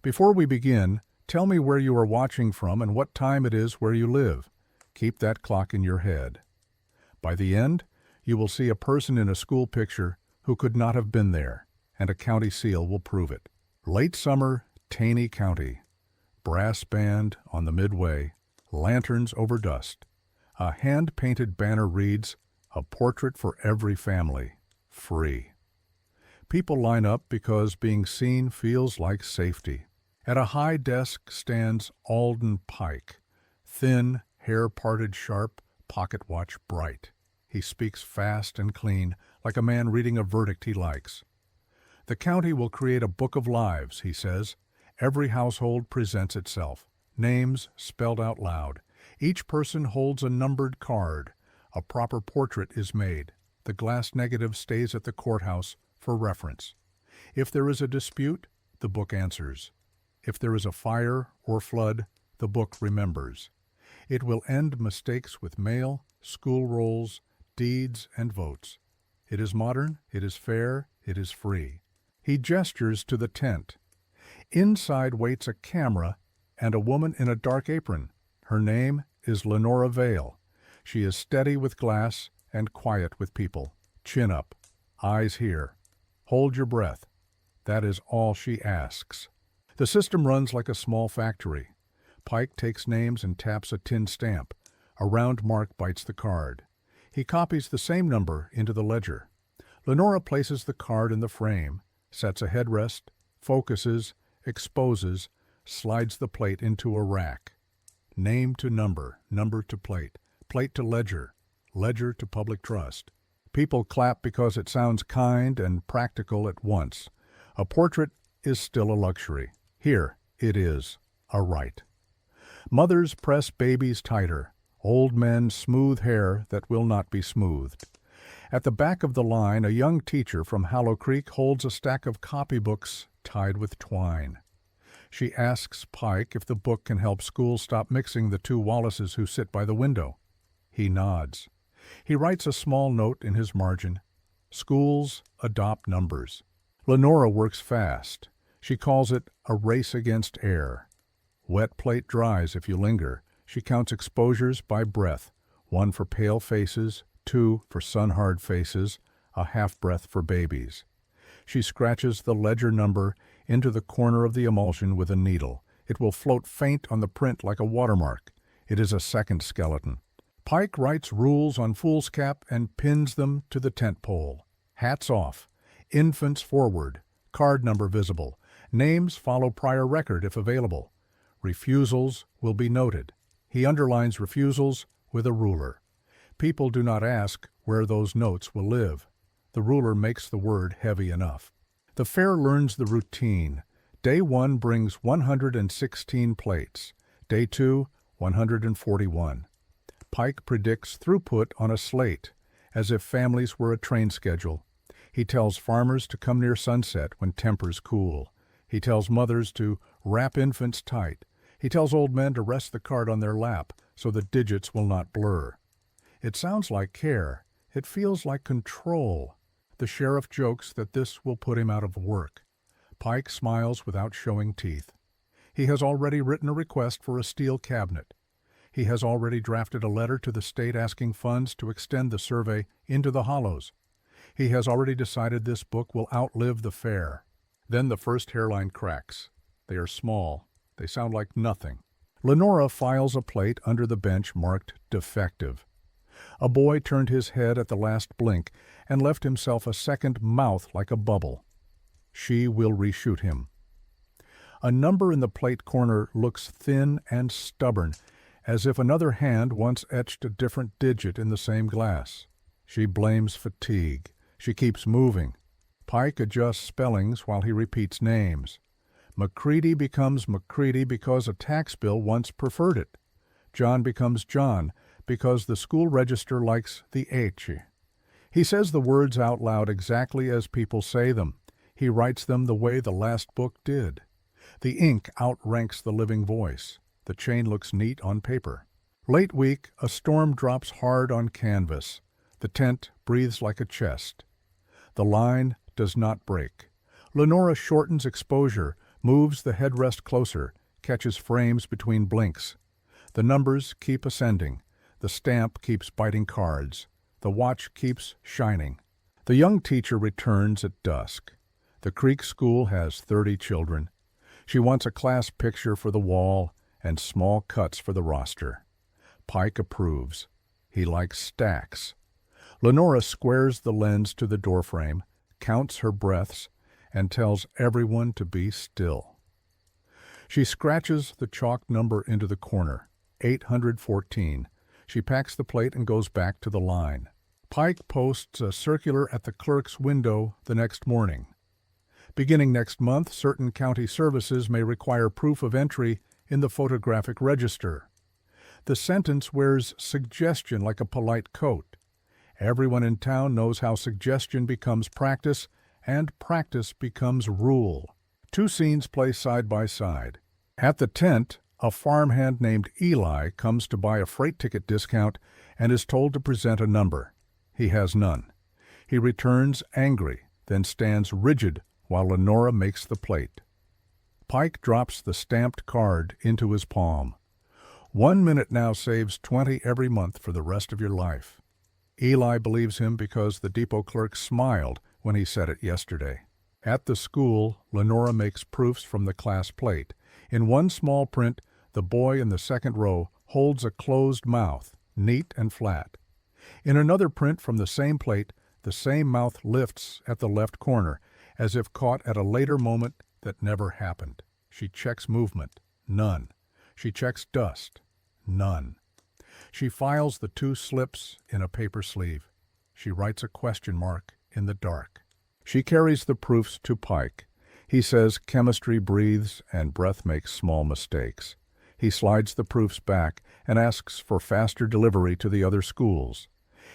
Before we begin, tell me where you are watching from and what time it is where you live. Keep that clock in your head. By the end, you will see a person in a school picture who could not have been there, and a county seal will prove it. Late summer, Taney County. Brass band on the midway, lanterns over dust. A hand-painted banner reads, "A portrait for every family, free." People line up because being seen feels like safety. At a high desk stands Alden Pike, thin, hair parted sharp, pocket watch bright. He speaks fast and clean, like a man reading a verdict he likes. The county will create a book of lives, he says. Every household presents itself, names spelled out loud. Each person holds a numbered card. A proper portrait is made. The glass negative stays at the courthouse for reference. If there is a dispute, the book answers. If there is a fire or flood, the book remembers. It will end mistakes with mail, school rolls, deeds, and votes. It is modern, it is fair, it is free. He gestures to the tent. Inside waits a camera and a woman in a dark apron. Her name is Lenora Vale. She is steady with glass and quiet with people. Chin up, eyes here. Hold your breath. That is all she asks. The system runs like a small factory. Pike takes names and taps a tin stamp. A round mark bites the card. He copies the same number into the ledger. Lenora places the card in the frame, sets a headrest, focuses, exposes, slides the plate into a rack. Name to number, number to plate, plate to ledger, ledger to public trust. People clap because it sounds kind and practical at once. A portrait is still a luxury. Here it is, a right. Mothers press babies tighter. Old men smooth hair that will not be smoothed. At the back of the line, a young teacher from Hollow Creek holds a stack of copybooks tied with twine. She asks Pike if the book can help school stop mixing the two Wallaces who sit by the window. He nods. He writes a small note in his margin. Schools adopt numbers. Lenora works fast. She calls it a race against air. Wet plate dries if you linger. She counts exposures by breath, 1 for pale faces, 2 for sun-hard faces, a half-breath for babies. She scratches the ledger number into the corner of the emulsion with a needle. It will float faint on the print like a watermark. It is a second skeleton. Pike writes rules on foolscap and pins them to the tent pole. Hats off. Infants forward. Card number visible. Names follow prior record if available. Refusals will be noted. He underlines refusals with a ruler. People do not ask where those notes will live. The ruler makes the word heavy enough. The fair learns the routine. Day 1 brings 116 plates. Day 2, 141. Pike predicts throughput on a slate, as if families were a train schedule. He tells farmers to come near sunset when tempers cool. He tells mothers to wrap infants tight. He tells old men to rest the card on their lap so the digits will not blur. It sounds like care. It feels like control. The sheriff jokes that this will put him out of work. Pike smiles without showing teeth. He has already written a request for a steel cabinet. He has already drafted a letter to the state asking funds to extend the survey into the hollows. He has already decided this book will outlive the fair. Then the first hairline cracks. They are small. They sound like nothing. Lenora files a plate under the bench marked defective. A boy turned his head at the last blink and left himself a second mouth like a bubble. She will reshoot him. A number in the plate corner looks thin and stubborn, as if another hand once etched a different digit in the same glass. She blames fatigue. She keeps moving. Pike adjusts spellings while he repeats names. McCready becomes McCready because a tax bill once preferred it. John becomes John because the school register likes the H. He says the words out loud exactly as people say them. He writes them the way the last book did. The ink outranks the living voice. The chain looks neat on paper. Late week, a storm drops hard on canvas. The tent breathes like a chest. The line does not break. Lenora shortens exposure, Moves the headrest closer, catches frames between blinks. The numbers keep ascending. The stamp keeps biting cards. The watch keeps shining. The young teacher returns at dusk. The Creek School has 30 children. She wants a class picture for the wall and small cuts for the roster. Pike approves. He likes stacks. Lenora squares the lens to the doorframe, counts her breaths, and tells everyone to be still. She scratches the chalk number into the corner, 814. She packs the plate and goes back to the line. Pike posts a circular at the clerk's window the next morning. Beginning next month, certain county services may require proof of entry in the photographic register. The sentence wears suggestion like a polite coat. Everyone in town knows how suggestion becomes practice, and practice becomes rule. Two scenes play side by side. At the tent, a farmhand named Eli comes to buy a freight ticket discount and is told to present a number. He has none. He returns angry, then stands rigid while Lenora makes the plate. Pike drops the stamped card into his palm. 1 minute now saves 20 every month for the rest of your life. Eli believes him because the depot clerk smiled when he said it yesterday. At the school, Lenora makes proofs from the class plate. In one small print, the boy in the second row holds a closed mouth, neat and flat. In another print from the same plate, the same mouth lifts at the left corner, as if caught at a later moment that never happened. She checks movement. None. She checks dust. None. She files the two slips in a paper sleeve. She writes a question mark in the dark. She carries the proofs to Pike. He says chemistry breathes and breath makes small mistakes. He slides the proofs back and asks for faster delivery to the other schools.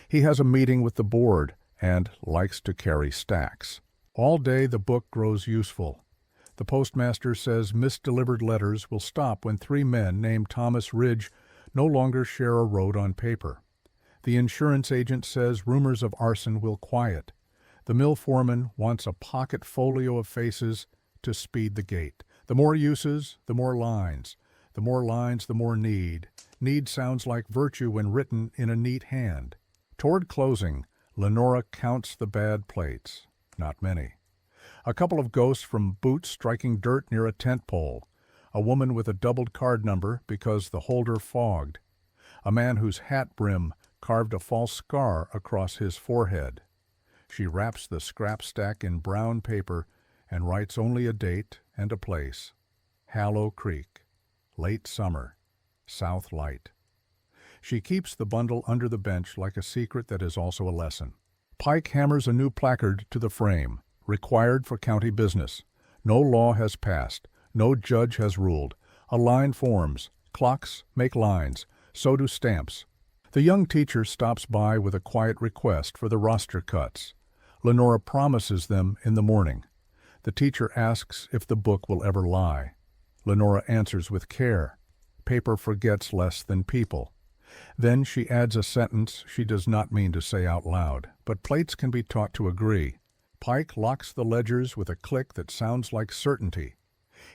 He has a meeting with the board and likes to carry stacks. All day the book grows useful. The postmaster says misdelivered letters will stop when 3 men named Thomas Ridge no longer share a road on paper. The insurance agent says rumors of arson will quiet. The mill foreman wants a pocket folio of faces to speed the gate. The more uses, the more lines. The more lines, the more need. Need sounds like virtue when written in a neat hand. Toward closing, Lenora counts the bad plates. Not many. A couple of ghosts from boots striking dirt near a tent pole. A woman with a doubled card number because the holder fogged. A man whose hat brim carved a false scar across his forehead. She wraps the scrap stack in brown paper and writes only a date and a place. Hallow Creek. Late summer. South Light. She keeps the bundle under the bench like a secret that is also a lesson. Pike hammers a new placard to the frame. Required for county business. No law has passed. No judge has ruled. A line forms. Clocks make lines. So do stamps. The young teacher stops by with a quiet request for the roster cuts. Lenora promises them in the morning. The teacher asks if the book will ever lie. Lenora answers with care. Paper forgets less than people. Then she adds a sentence she does not mean to say out loud, but plates can be taught to agree. Pike locks the ledgers with a click that sounds like certainty.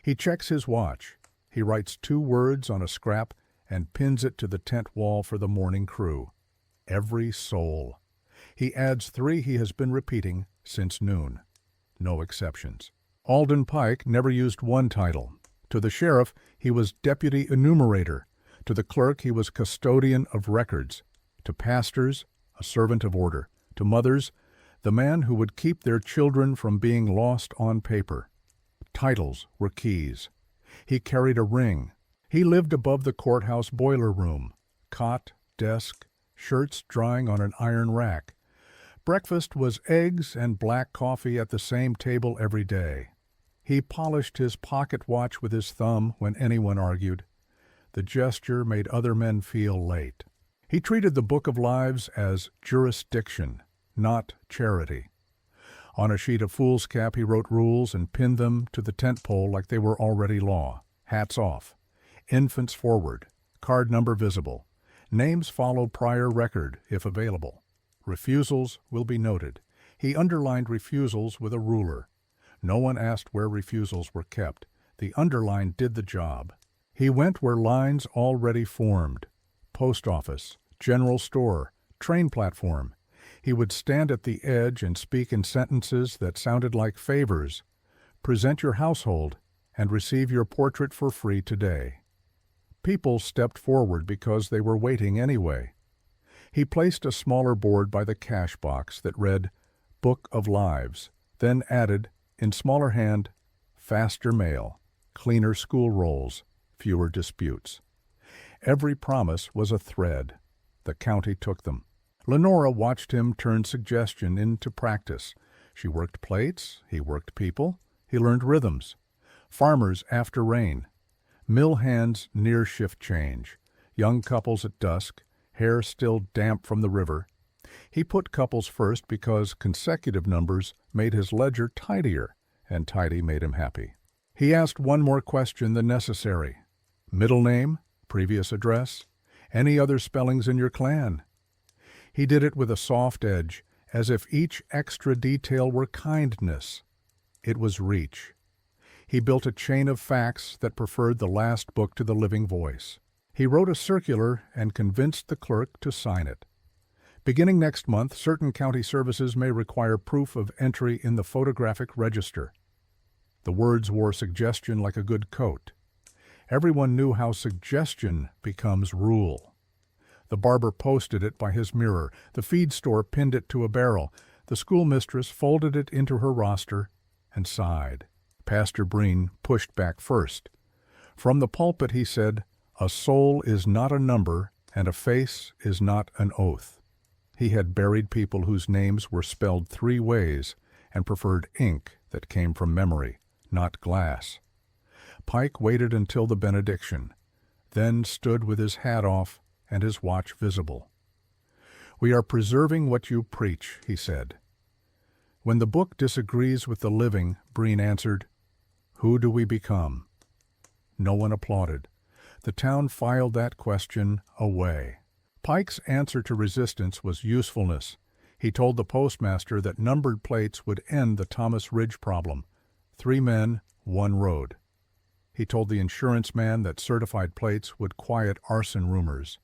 He checks his watch. He writes 2 words on a scrap and pins it to the tent wall for the morning crew. Every soul. He adds 3 he has been repeating since noon. No exceptions. Alden Pike never used one title. To the sheriff, he was deputy enumerator. To the clerk, he was custodian of records. To pastors, a servant of order. To mothers, the man who would keep their children from being lost on paper. Titles were keys. He carried a ring. He lived above the courthouse boiler room. Cot, desk, shirts drying on an iron rack. Breakfast was eggs and black coffee at the same table every day. He polished his pocket watch with his thumb when anyone argued. The gesture made other men feel late. He treated the Book of Lives as jurisdiction, not charity. On a sheet of foolscap he wrote rules and pinned them to the tent pole like they were already law. Hats off. Infants forward. Card number visible. Names follow prior record, if available. Refusals will be noted. He underlined refusals with a ruler. No one asked where refusals were kept. The underline did the job. He went where lines already formed. Post office, general store, train platform. He would stand at the edge and speak in sentences that sounded like favors. Present your household and receive your portrait for free today. People stepped forward because they were waiting anyway. He placed a smaller board by the cash box that read, Book of Lives, then added, in smaller hand, faster mail, cleaner school rolls, fewer disputes. Every promise was a thread. The county took them. Lenora watched him turn suggestion into practice. She worked plates, he worked people, he learned rhythms. Farmers after rain. Mill hands near shift change. Young couples at dusk, hair still damp from the river. He put couples first because consecutive numbers made his ledger tidier, and tidy made him happy. He asked one more question than necessary. Middle name? Previous address? Any other spellings in your clan? He did it with a soft edge, as if each extra detail were kindness. It was reach. He built a chain of facts that preferred the last book to the living voice. He wrote a circular and convinced the clerk to sign it. Beginning next month, certain county services may require proof of entry in the photographic register. The words wore suggestion like a good coat. Everyone knew how suggestion becomes rule. The barber posted it by his mirror. The feed store pinned it to a barrel. The schoolmistress folded it into her roster and sighed. Pastor Breen pushed back first. From the pulpit he said, "A soul is not a number, and a face is not an oath." He had buried people whose names were spelled 3 ways and preferred ink that came from memory, not glass. Pike waited until the benediction, then stood with his hat off and his watch visible. "We are preserving what you preach," he said. "When the book disagrees with the living," Breen answered, "who do we become?" No one applauded. The town filed that question away. Pike's answer to resistance was usefulness. He told the postmaster that numbered plates would end the Thomas Ridge problem. 3 men, 1 road. He told the insurance man that certified plates would quiet arson rumors.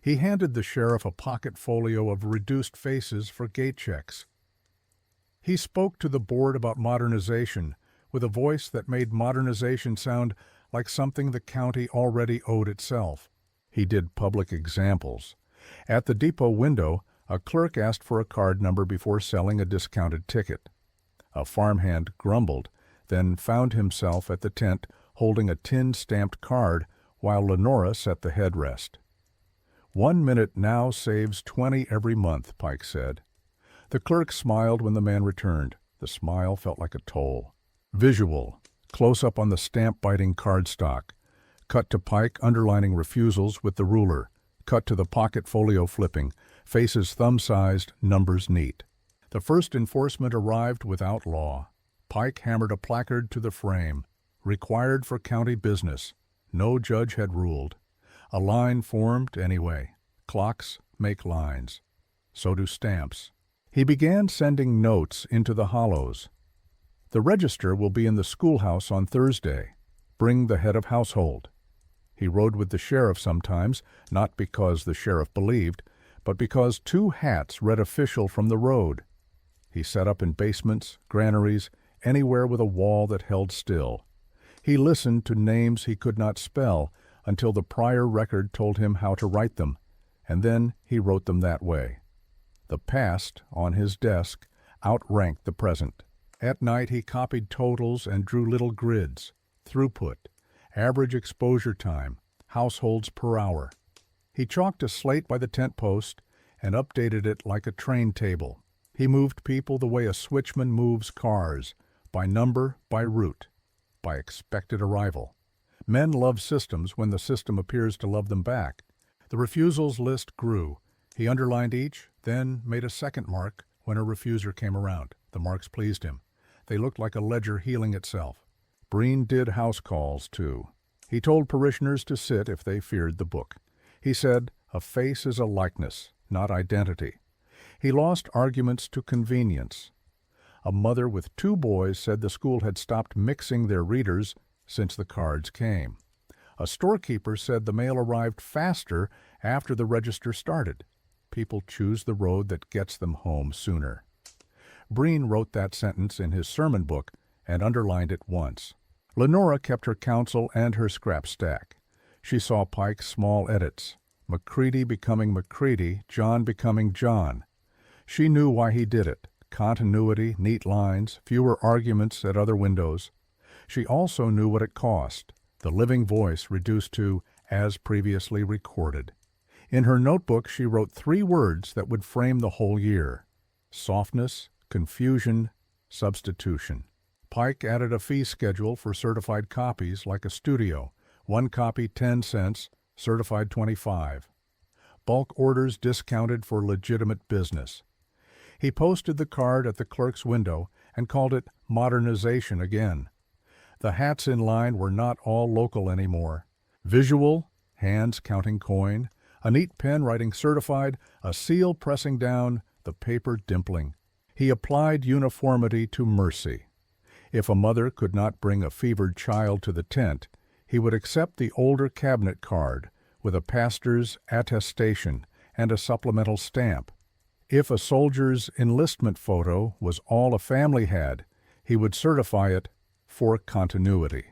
He handed the sheriff a pocket folio of reduced faces for gate checks. He spoke to the board about modernization with a voice that made modernization sound like something the county already owed itself. He did public examples. At the depot window, a clerk asked for a card number before selling a discounted ticket. A farmhand grumbled, then found himself at the tent holding a tin-stamped card while Lenora set the headrest. 1 minute now saves 20 every month, Pike said. The clerk smiled when the man returned. The smile felt like a toll. Visual, close up on the stamp-biting cardstock. Cut to Pike underlining refusals with the ruler. Cut to the pocket folio flipping, faces thumb-sized, numbers neat. The first enforcement arrived without law. Pike hammered a placard to the frame. Required for county business. No judge had ruled. A line formed anyway. Clocks make lines. So do stamps. He began sending notes into the hollows. The register will be in the schoolhouse on Thursday. Bring the head of household. He rode with the sheriff sometimes, not because the sheriff believed, but because 2 hats read official from the road. He set up in basements, granaries, anywhere with a wall that held still. He listened to names he could not spell until the prior record told him how to write them, and then he wrote them that way. The past, on his desk, outranked the present. At night he copied totals and drew little grids, throughput, average exposure time, households per hour. He chalked a slate by the tent post and updated it like a train table. He moved people the way a switchman moves cars, by number, by route, by expected arrival. Men love systems when the system appears to love them back. The refusals list grew. He underlined each, then made a second mark when a refuser came around. The marks pleased him. They looked like a ledger healing itself. Breen did house calls, too. He told parishioners to sit if they feared the book. He said, a face is a likeness, not identity. He lost arguments to convenience. A mother with 2 boys said the school had stopped mixing their readers, since the cards came. A storekeeper said the mail arrived faster after the register started. People choose the road that gets them home sooner. Breen wrote that sentence in his sermon book and underlined it once. Lenora kept her counsel and her scrap stack. She saw Pike's small edits, Macready becoming Macready, John becoming John. She knew why he did it: continuity, neat lines, fewer arguments at other windows. She also knew what it cost: the living voice reduced to "as previously recorded." In her notebook she wrote 3 words that would frame the whole year: softness, confusion, substitution. Pike added a fee schedule for certified copies like a studio: 1 copy 10 cents, certified 25. Bulk orders discounted for legitimate business. He posted the card at the clerk's window and called it modernization again. The hats in line were not all local anymore. Visual, hands counting coin, a neat pen writing certified, a seal pressing down, the paper dimpling. He applied uniformity to mercy. If a mother could not bring a fevered child to the tent, he would accept the older cabinet card with a pastor's attestation and a supplemental stamp. If a soldier's enlistment photo was all a family had, he would certify it for continuity.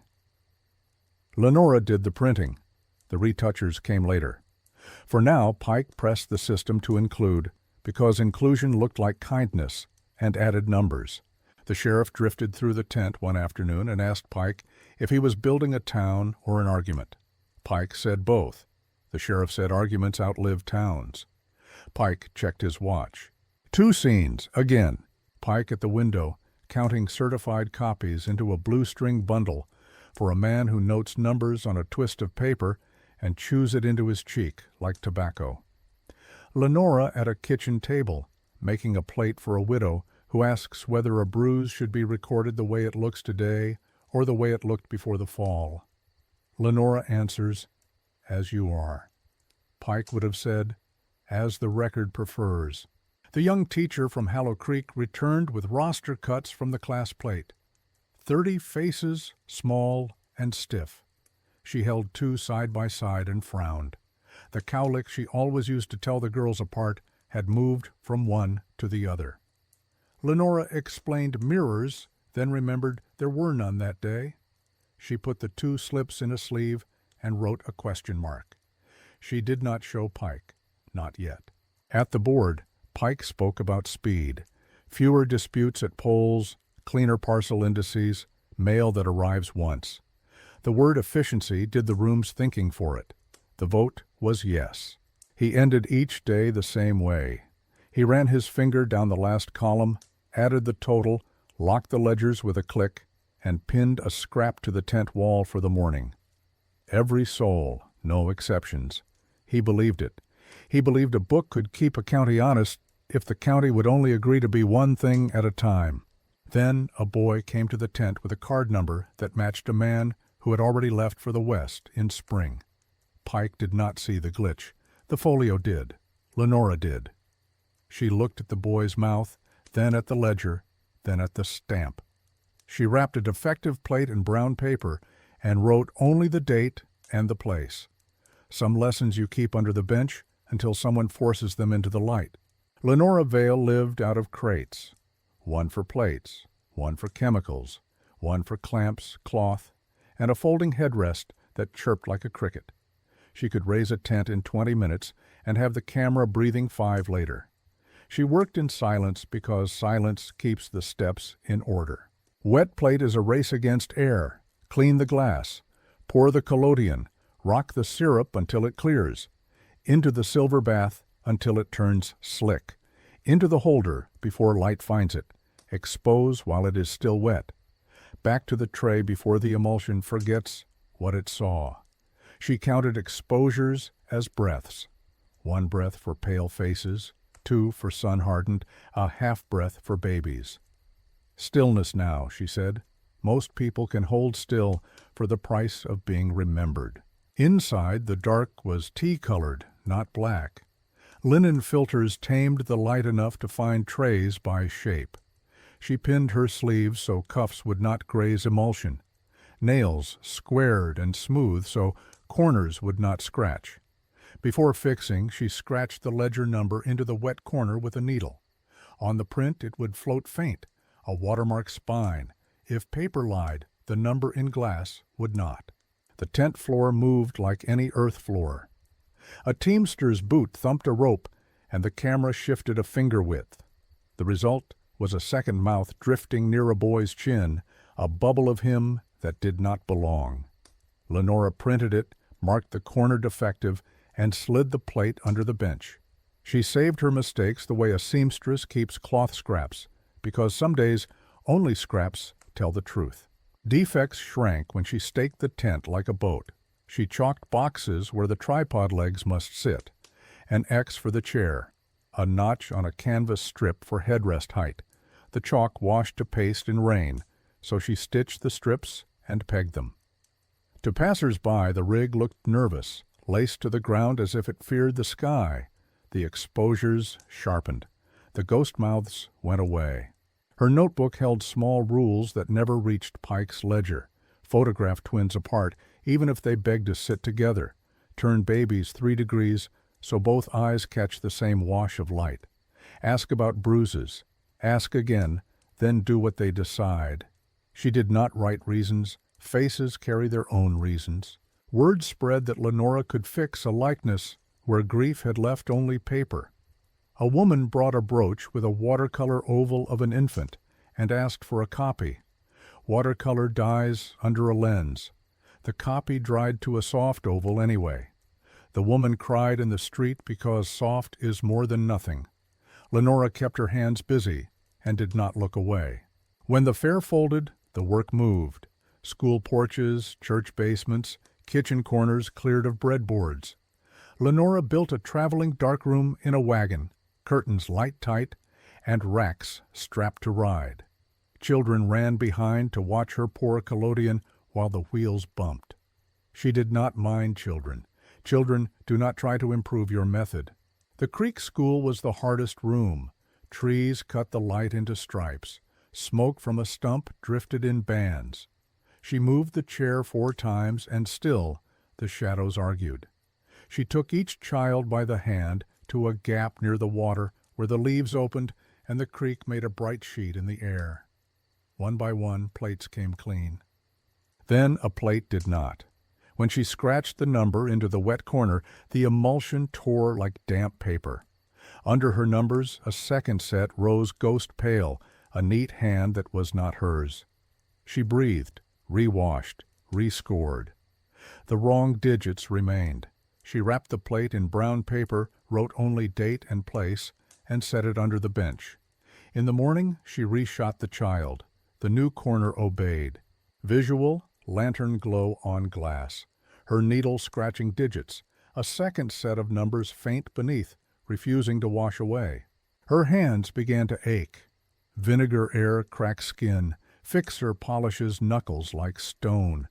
Lenora did the printing. The retouchers came later. For now, Pike pressed the system to include, because inclusion looked like kindness, and added numbers. The sheriff drifted through the tent one afternoon and asked Pike if he was building a town or an argument. Pike said both. The sheriff said arguments outlive towns. Pike checked his watch. 2 scenes, again. Pike at the window, counting certified copies into a blue-string bundle for a man who notes numbers on a twist of paper and chews it into his cheek like tobacco. Lenora at a kitchen table, making a plate for a widow who asks whether a bruise should be recorded the way it looks today or the way it looked before the fall. Lenora answers, "As you are." Pike would have said, "As the record prefers." The young teacher from Hallow Creek returned with roster cuts from the class plate. 30 faces, small and stiff. She held 2 side by side and frowned. The cowlick she always used to tell the girls apart had moved from one to the other. Lenora explained mirrors, then remembered there were none that day. She put the 2 slips in a sleeve and wrote a question mark. She did not show Pike, not yet. At the board, Pike spoke about speed, fewer disputes at polls, cleaner parcel indices, mail that arrives once. The word efficiency did the room's thinking for it. The vote was yes. He ended each day the same way. He ran his finger down the last column, added the total, locked the ledgers with a click, and pinned a scrap to the tent wall for the morning. Every soul, no exceptions. He believed it. He believed a book could keep a county honest if the county would only agree to be one thing at a time. Then a boy came to the tent with a card number that matched a man who had already left for the West in spring. Pike did not see the glitch. The folio did. Lenora did. She looked at the boy's mouth, then at the ledger, then at the stamp. She wrapped a defective plate in brown paper and wrote only the date and the place. Some lessons you keep under the bench until someone forces them into the light. Lenora Vale lived out of crates. One for plates, one for chemicals, one for clamps, cloth, and a folding headrest that chirped like a cricket. She could raise a tent in 20 minutes and have the camera breathing 5 later. She worked in silence because silence keeps the steps in order. Wet plate is a race against air. Clean the glass. Pour the collodion. Rock the syrup until it clears. Into the silver bath until it turns slick. Into the holder before light finds it. Expose while it is still wet. Back to the tray before the emulsion forgets what it saw. She counted exposures as breaths. 1 breath for pale faces, 2 for sun-hardened, a half-breath for babies. Stillness now, she said. Most people can hold still for the price of being remembered. Inside, the dark was tea-colored, not black. Linen filters tamed the light enough to find trays by shape. She pinned her sleeves so cuffs would not graze emulsion. nails squared and smooth so corners would not scratch. Before fixing, she scratched the ledger number into the wet corner with a needle. On the print it would float faint, a watermark spine. If paper lied, the number in glass would not. The tent floor moved like any earth floor. A teamster's boot thumped a rope, and the camera shifted a finger width. The result was a second mouth drifting near a boy's chin, a bubble of him that did not belong. Lenora printed it, marked the corner defective, and slid the plate under the bench. She saved her mistakes the way a seamstress keeps cloth scraps, because some days only scraps tell the truth. Defects shrank when she staked the tent like a boat. She chalked boxes where the tripod legs must sit, an X for the chair, a notch on a canvas strip for headrest height. The chalk washed to paste in rain, so she stitched the strips and pegged them. To passers-by, the rig looked nervous, laced to the ground as if it feared the sky. The exposures sharpened. The ghost mouths went away. Her notebook held small rules that never reached Pike's ledger. Photograph twins apart, even if they begged to sit together. Turn babies 3 degrees so both eyes catch the same wash of light. Ask about bruises. Ask again, then do what they decide. She did not write reasons. Faces carry their own reasons. Word spread that Lenora could fix a likeness where grief had left only paper. A woman brought a brooch with a watercolor oval of an infant and asked for a copy. Watercolor dies under a lens. The copy dried to a soft oval anyway. The woman cried in the street because soft is more than nothing. Lenora kept her hands busy and did not look away. When the fair folded, the work moved. School porches, church basements, kitchen corners cleared of breadboards. Lenora built a traveling darkroom in a wagon, curtains light tight, and racks strapped to ride. Children ran behind to watch her pour collodion while the wheels bumped. She did not mind children. Children, do not try to improve your method. The creek school was the hardest room. Trees cut the light into stripes. Smoke from a stump drifted in bands. She moved the chair 4 times, and still the shadows argued. She took each child by the hand to a gap near the water where the leaves opened and the creek made a bright sheet in the air. One by one, plates came clean. Then a plate did not. When she scratched the number into the wet corner, the emulsion tore like damp paper. Under her numbers, a second set rose ghost pale, a neat hand that was not hers. She breathed, rewashed, rescored. The wrong digits remained. She wrapped the plate in brown paper, wrote only date and place, and set it under the bench. In the morning, she reshot the child. The new corner obeyed. Visual, lantern glow on glass. Her needle scratching digits. A second set of numbers faint beneath, refusing to wash away. Her hands began to ache. Vinegar air cracked skin. Fixer polishes knuckles like stone.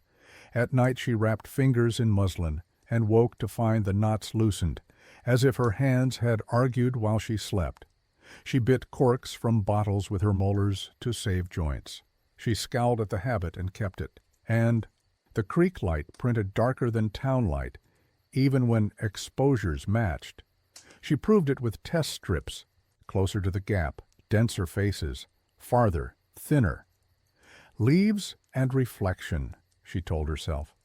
At night she wrapped fingers in muslin and woke to find the knots loosened, as if her hands had argued while she slept. She bit corks from bottles with her molars to save joints. She scowled at the habit and kept it. And the creek light printed darker than town light, even when exposures matched. She proved it with test strips, closer to the gap, denser faces, farther, thinner. Leaves and reflection, she told herself.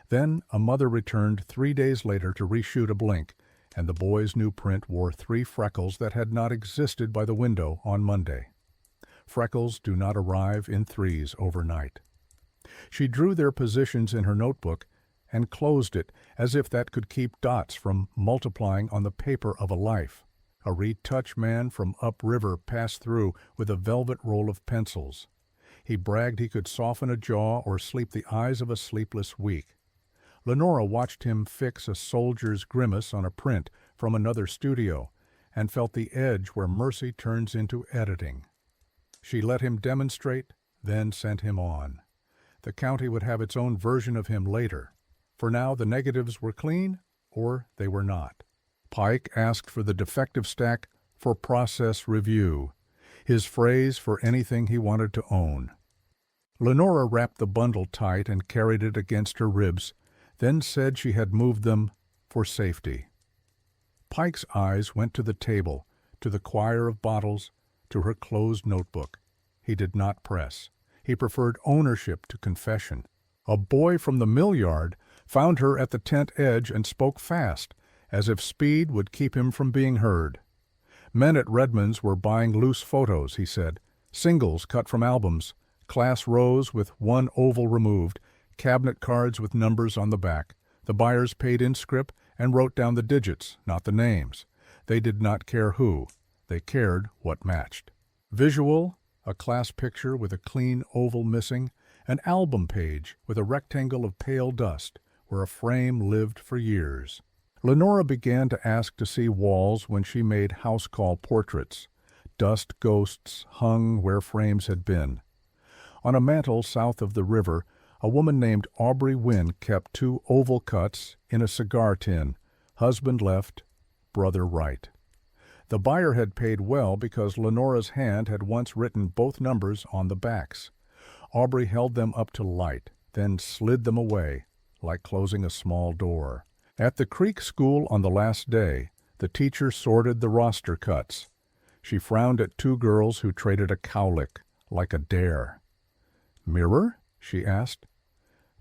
Then a mother returned 3 days later to reshoot a blink, and the boy's new print wore 3 freckles that had not existed by the window on Monday. Freckles do not arrive in 3s overnight. She drew their positions in her notebook and closed it as if that could keep dots from multiplying on the paper of a life. A retouch man from upriver passed through with a velvet roll of pencils. He bragged he could soften a jaw or sleep the eyes of a sleepless week. Lenora watched him fix a soldier's grimace on a print from another studio and felt the edge where mercy turns into editing. She let him demonstrate, then sent him on. The county would have its own version of him later. For now, the negatives were clean or they were not. Pike asked for the defective stack for process review, his phrase for anything he wanted to own. Lenora wrapped the bundle tight and carried it against her ribs, then said she had moved them for safety. Pike's eyes went to the table, to the choir of bottles, to her closed notebook. He did not press. He preferred ownership to confession. A boy from the mill yard found her at the tent edge and spoke fast, as if speed would keep him from being heard. Men at Redmond's were buying loose photos, he said, singles cut from albums, class rows with one oval removed, cabinet cards with numbers on the back. The buyers paid in scrip and wrote down the digits, not the names. They did not care who. They cared what matched. Visual, a class picture with a clean oval missing, an album page with a rectangle of pale dust where a frame lived for years. Lenora began to ask to see walls when she made house call portraits. Dust ghosts hung where frames had been. On a mantel south of the river, a woman named Aubrey Wynne kept 2 oval cuts in a cigar tin, husband left, brother right. The buyer had paid well because Lenora's hand had once written both numbers on the backs. Aubrey held them up to light, then slid them away, like closing a small door. At the Creek School on the last day, the teacher sorted the roster cuts. She frowned at 2 girls who traded a cowlick, like a dare. "Mirror?" she asked.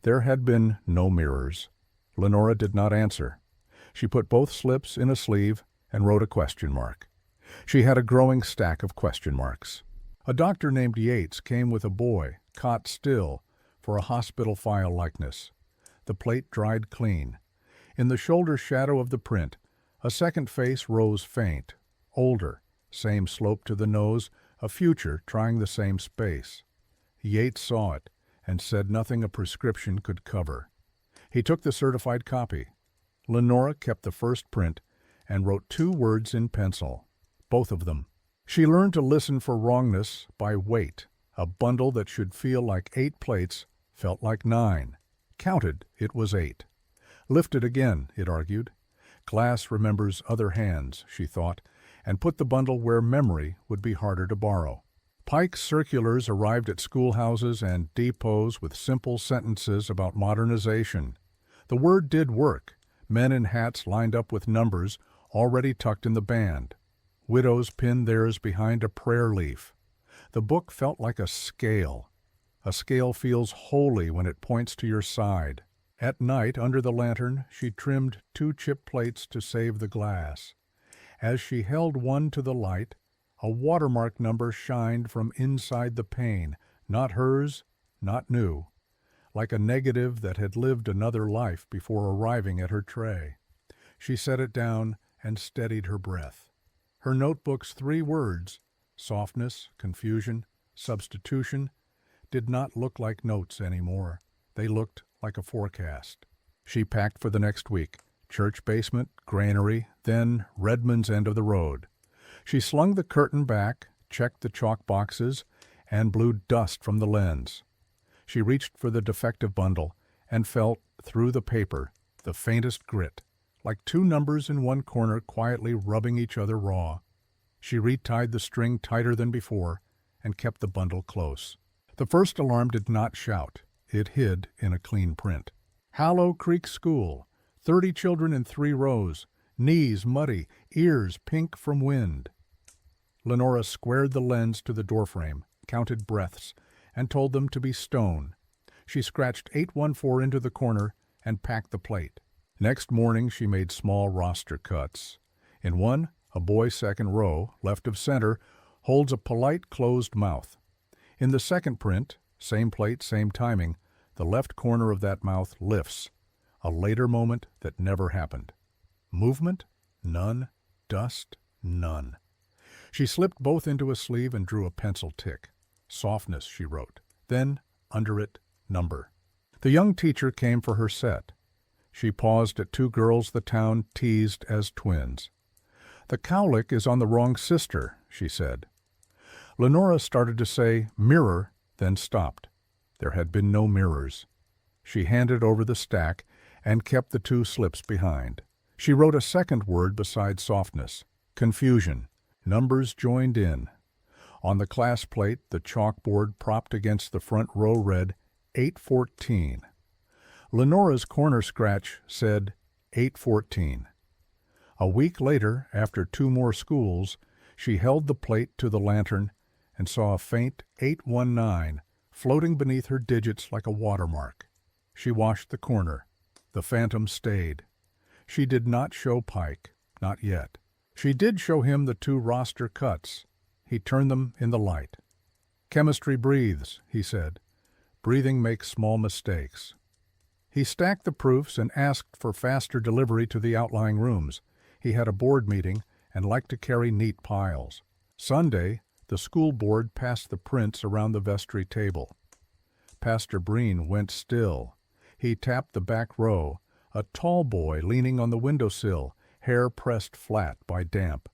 There had been no mirrors. Lenora did not answer. She put both slips in a sleeve and wrote a question mark. She had a growing stack of question marks. A doctor named Yates came with a boy, caught still, for a hospital file likeness. The plate dried clean. In the shoulder shadow of the print, a second face rose faint, older, same slope to the nose, a future trying the same space. Yates saw it and said nothing a prescription could cover. He took the certified copy. Lenora kept the first print and wrote 2 words in pencil, both of them. She learned to listen for wrongness by weight. A bundle that should feel like 8 plates felt like 9. Counted, it was 8. Lifted again, it argued. Glass remembers other hands, she thought, and put the bundle where memory would be harder to borrow. Pike's circulars arrived at schoolhouses and depots with simple sentences about modernization. The word did work. Men in hats lined up with numbers already tucked in the band. Widows pinned theirs behind a prayer leaf. The book felt like a scale. A scale feels holy when it points to your side. At night, under the lantern, she trimmed 2 chip plates to save the glass. As she held one to the light, a watermark number shined from inside the pane, not hers, not new, like a negative that had lived another life before arriving at her tray. She set it down and steadied her breath. Her notebook's 3 words, softness, confusion, substitution, did not look like notes anymore. They looked like a forecast. She packed for the next week. Church basement, granary, then Redmond's end of the road. She slung the curtain back, checked the chalk boxes, and blew dust from the lens. She reached for the defective bundle and felt, through the paper, the faintest grit, like 2 numbers in one corner quietly rubbing each other raw. She retied the string tighter than before and kept the bundle close. The first alarm did not shout. It hid in a clean print. Hallow Creek School, 30 children in 3 rows, knees muddy, ears pink from wind. Lenora squared the lens to the doorframe, counted breaths, and told them to be stone. She scratched 814 into the corner and packed the plate. Next morning she made small roster cuts. In one, a boy second row, left of center, holds a polite closed mouth. In the second print, same plate, same timing, the left corner of that mouth lifts, a later moment that never happened. Movement? None. Dust? None. She slipped both into a sleeve and drew a pencil tick. Softness, she wrote. Then, under it, number. The young teacher came for her set. She paused at 2 girls the town teased as twins. "The cowlick is on the wrong sister," she said. Lenora started to say mirror, then stopped. There had been no mirrors. She handed over the stack and kept the 2 slips behind. She wrote a second word beside softness, confusion. Numbers joined in. On the class plate, the chalkboard propped against the front row read 814. Lenora's corner scratch said 814. A week later, after 2 more schools, she held the plate to the lantern and saw a faint 819 floating beneath her digits like a watermark. She washed the corner. The phantom stayed. She did not show Pike, not yet. She did show him the 2 roster cuts. He turned them in the light. "Chemistry breathes," he said. "Breathing makes small mistakes." He stacked the proofs and asked for faster delivery to the outlying rooms. He had a board meeting and liked to carry neat piles. Sunday, the school board passed the prints around the vestry table. Pastor Breen went still. He tapped the back row, a tall boy leaning on the windowsill, hair pressed flat by damp.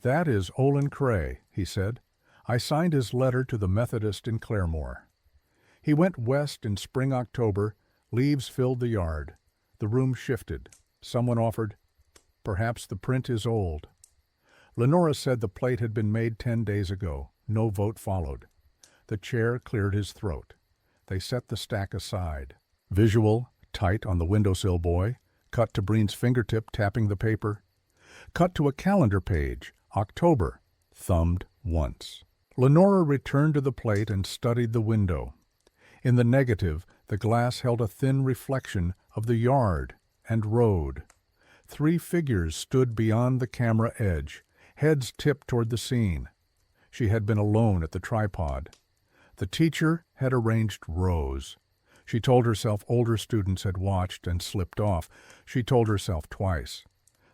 "That is Olin Cray," he said. "I signed his letter to the Methodist in Claremore." He went west in spring October. Leaves filled the yard. The room shifted. Someone offered, "Perhaps the print is old." Lenora said the plate had been made 10 days ago. No vote followed. The chair cleared his throat. They set the stack aside. Visual, tight on the windowsill boy. Cut to Breen's fingertip tapping the paper. Cut to a calendar page. October. Thumbed once. Lenora returned to the plate and studied the window. In the negative, the glass held a thin reflection of the yard and road. 3 figures stood beyond the camera edge, heads tipped toward the scene. She had been alone at the tripod. The teacher had arranged rows. She told herself older students had watched and slipped off. She told herself twice.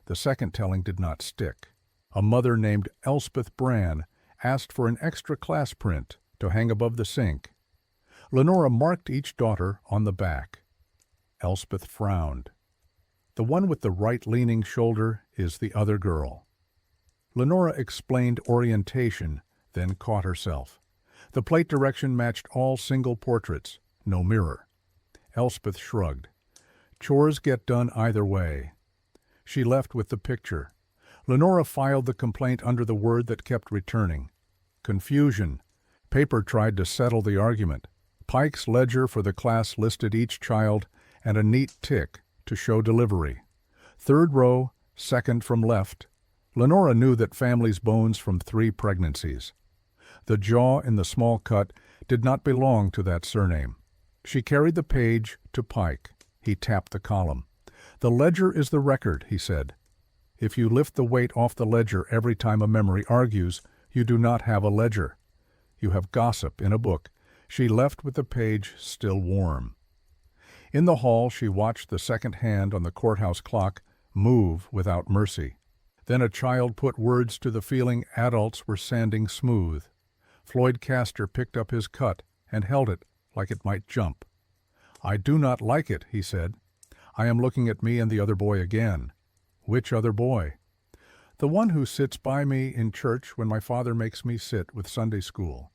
The second telling did not stick. A mother named Elspeth Brann asked for an extra class print to hang above the sink. Lenora marked each daughter on the back. Elspeth frowned. The one with the right-leaning shoulder is the other girl. Lenora explained orientation, then caught herself. The plate direction matched all single portraits, no mirror. Elspeth shrugged. Chores get done either way. She left with the picture. Lenora filed the complaint under the word that kept returning. Confusion. Paper tried to settle the argument. Pike's ledger for the class listed each child and a neat tick to show delivery. 3rd row, 2nd from left. Lenora knew that family's bones from 3 pregnancies. The jaw in the small cut did not belong to that surname. She carried the page to Pike. He tapped the column. "The ledger is the record," he said. "If you lift the weight off the ledger every time a memory argues, you do not have a ledger. You have gossip in a book." She left with the page still warm. In the hall, she watched the second hand on the courthouse clock move without mercy. Then a child put words to the feeling adults were sanding smooth. Floyd Castor picked up his cut and held it like it might jump. "I do not like it," he said. "I am looking at me and the other boy again." "Which other boy?" "The one who sits by me in church when my father makes me sit with Sunday school.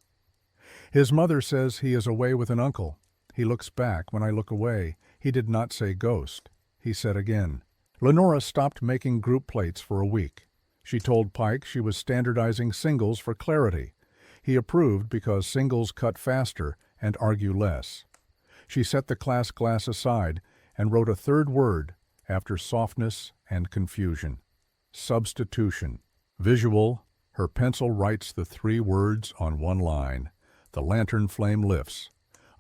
His mother says he is away with an uncle. He looks back when I look away. He did not say ghost." He said again. Lenora stopped making group plates for a week. She told Pike she was standardizing singles for clarity. He approved because singles cut faster and argue less. She set the class glass aside and wrote a 3rd word after softness and confusion. Substitution. Visual. Her pencil writes the 3 words on 1 line. The lantern flame lifts.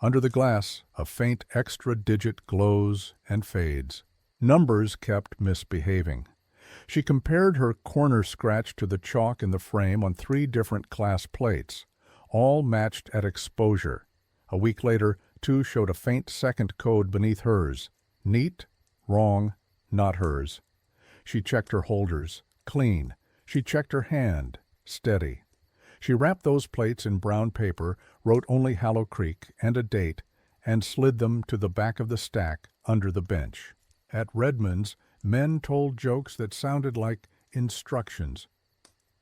Under the glass, a faint extra digit glows and fades. Numbers kept misbehaving. She compared her corner scratch to the chalk in the frame on 3 different class plates. All matched at exposure. A week later, 2 showed a faint second code beneath hers. Neat, wrong, not hers. She checked her holders. Clean. She checked her hand. Steady. She wrapped those plates in brown paper, wrote only Hallow Creek and a date, and slid them to the back of the stack under the bench. At Redmond's, men told jokes that sounded like instructions.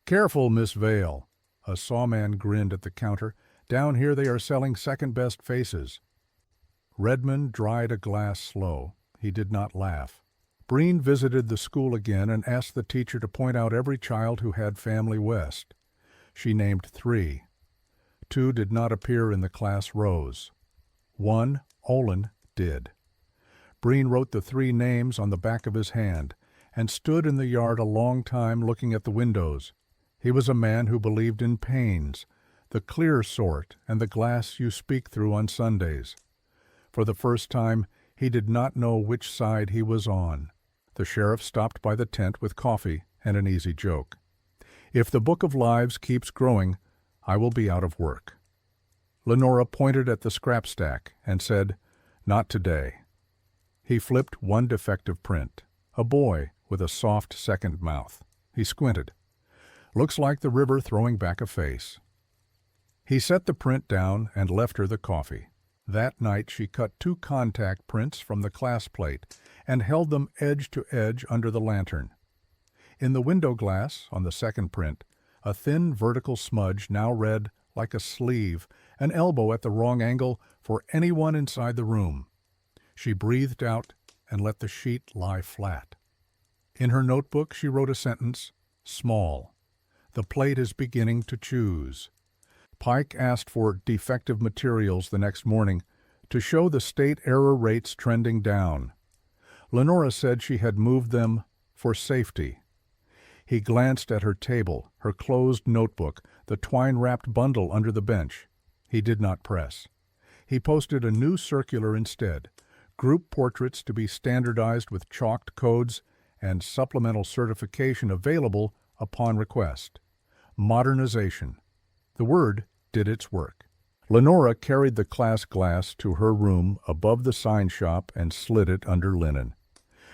"Careful, Miss Vale." A sawman grinned at the counter. "Down here they are selling second-best faces." Redmond dried a glass slow. He did not laugh. Breen visited the school again and asked the teacher to point out every child who had Family West. She named 3. 2 did not appear in the class rows. 1, Olin, did. Breen wrote the 3 names on the back of his hand and stood in the yard a long time looking at the windows. He was a man who believed in panes, the clear sort and the glass you speak through on Sundays. For the first time, he did not know which side he was on. The sheriff stopped by the tent with coffee and an easy joke. If the book of lives keeps growing, I will be out of work. Lenora pointed at the scrap stack and said, "Not today." He flipped one defective print, a boy with a soft second mouth. He squinted. "Looks like the river throwing back a face." He set the print down and left her the coffee. That night she cut 2 contact prints from the class plate and held them edge to edge under the lantern. In the window glass, on the second print, a thin vertical smudge now read, like a sleeve, an elbow at the wrong angle for anyone inside the room. She breathed out and let the sheet lie flat. In her notebook she wrote a sentence, small. The plate is beginning to choose. Pike asked for defective materials the next morning to show the state error rates trending down. Lenora said she had moved them for safety. He glanced at her table, her closed notebook, the twine-wrapped bundle under the bench. He did not press. He posted a new circular instead, group portraits to be standardized with chalked codes and supplemental certification available upon request. Modernization. The word did its work. Lenora carried the class glass to her room above the sign shop and slid it under linen.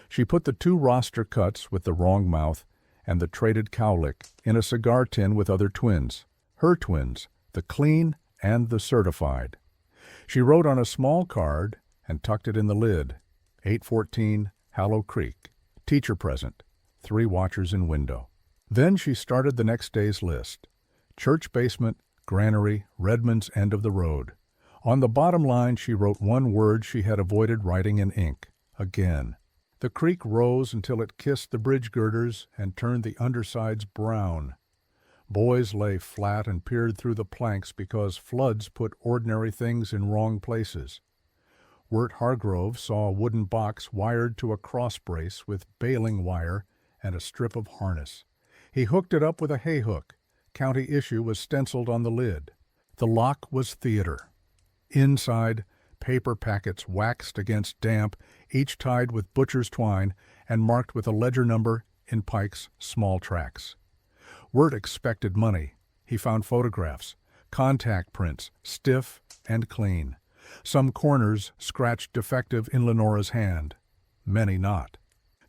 She put the 2 roster cuts with the wrong mouth and the traded cowlick in a cigar tin with other twins, her twins, the clean and the certified. She wrote on a small card and tucked it in the lid, 814 Hallow Creek, teacher present, 3 watchers in window. Then she started the next day's list. Church basement, granary, Redmond's end of the road. On the bottom line she wrote one word she had avoided writing in ink, again. The creek rose until it kissed the bridge girders and turned the undersides brown. Boys lay flat and peered through the planks because floods put ordinary things in wrong places. Wirt Hargrove saw a wooden box wired to a cross brace with baling wire and a strip of harness. He hooked it up with a hay hook. County issue was stenciled on the lid. The lock was theater. Inside, paper packets waxed against damp, each tied with butcher's twine and marked with a ledger number in Pike's small tracks. Wirt expected money. He found photographs, contact prints, stiff and clean. Some corners scratched defective in Lenora's hand, many not.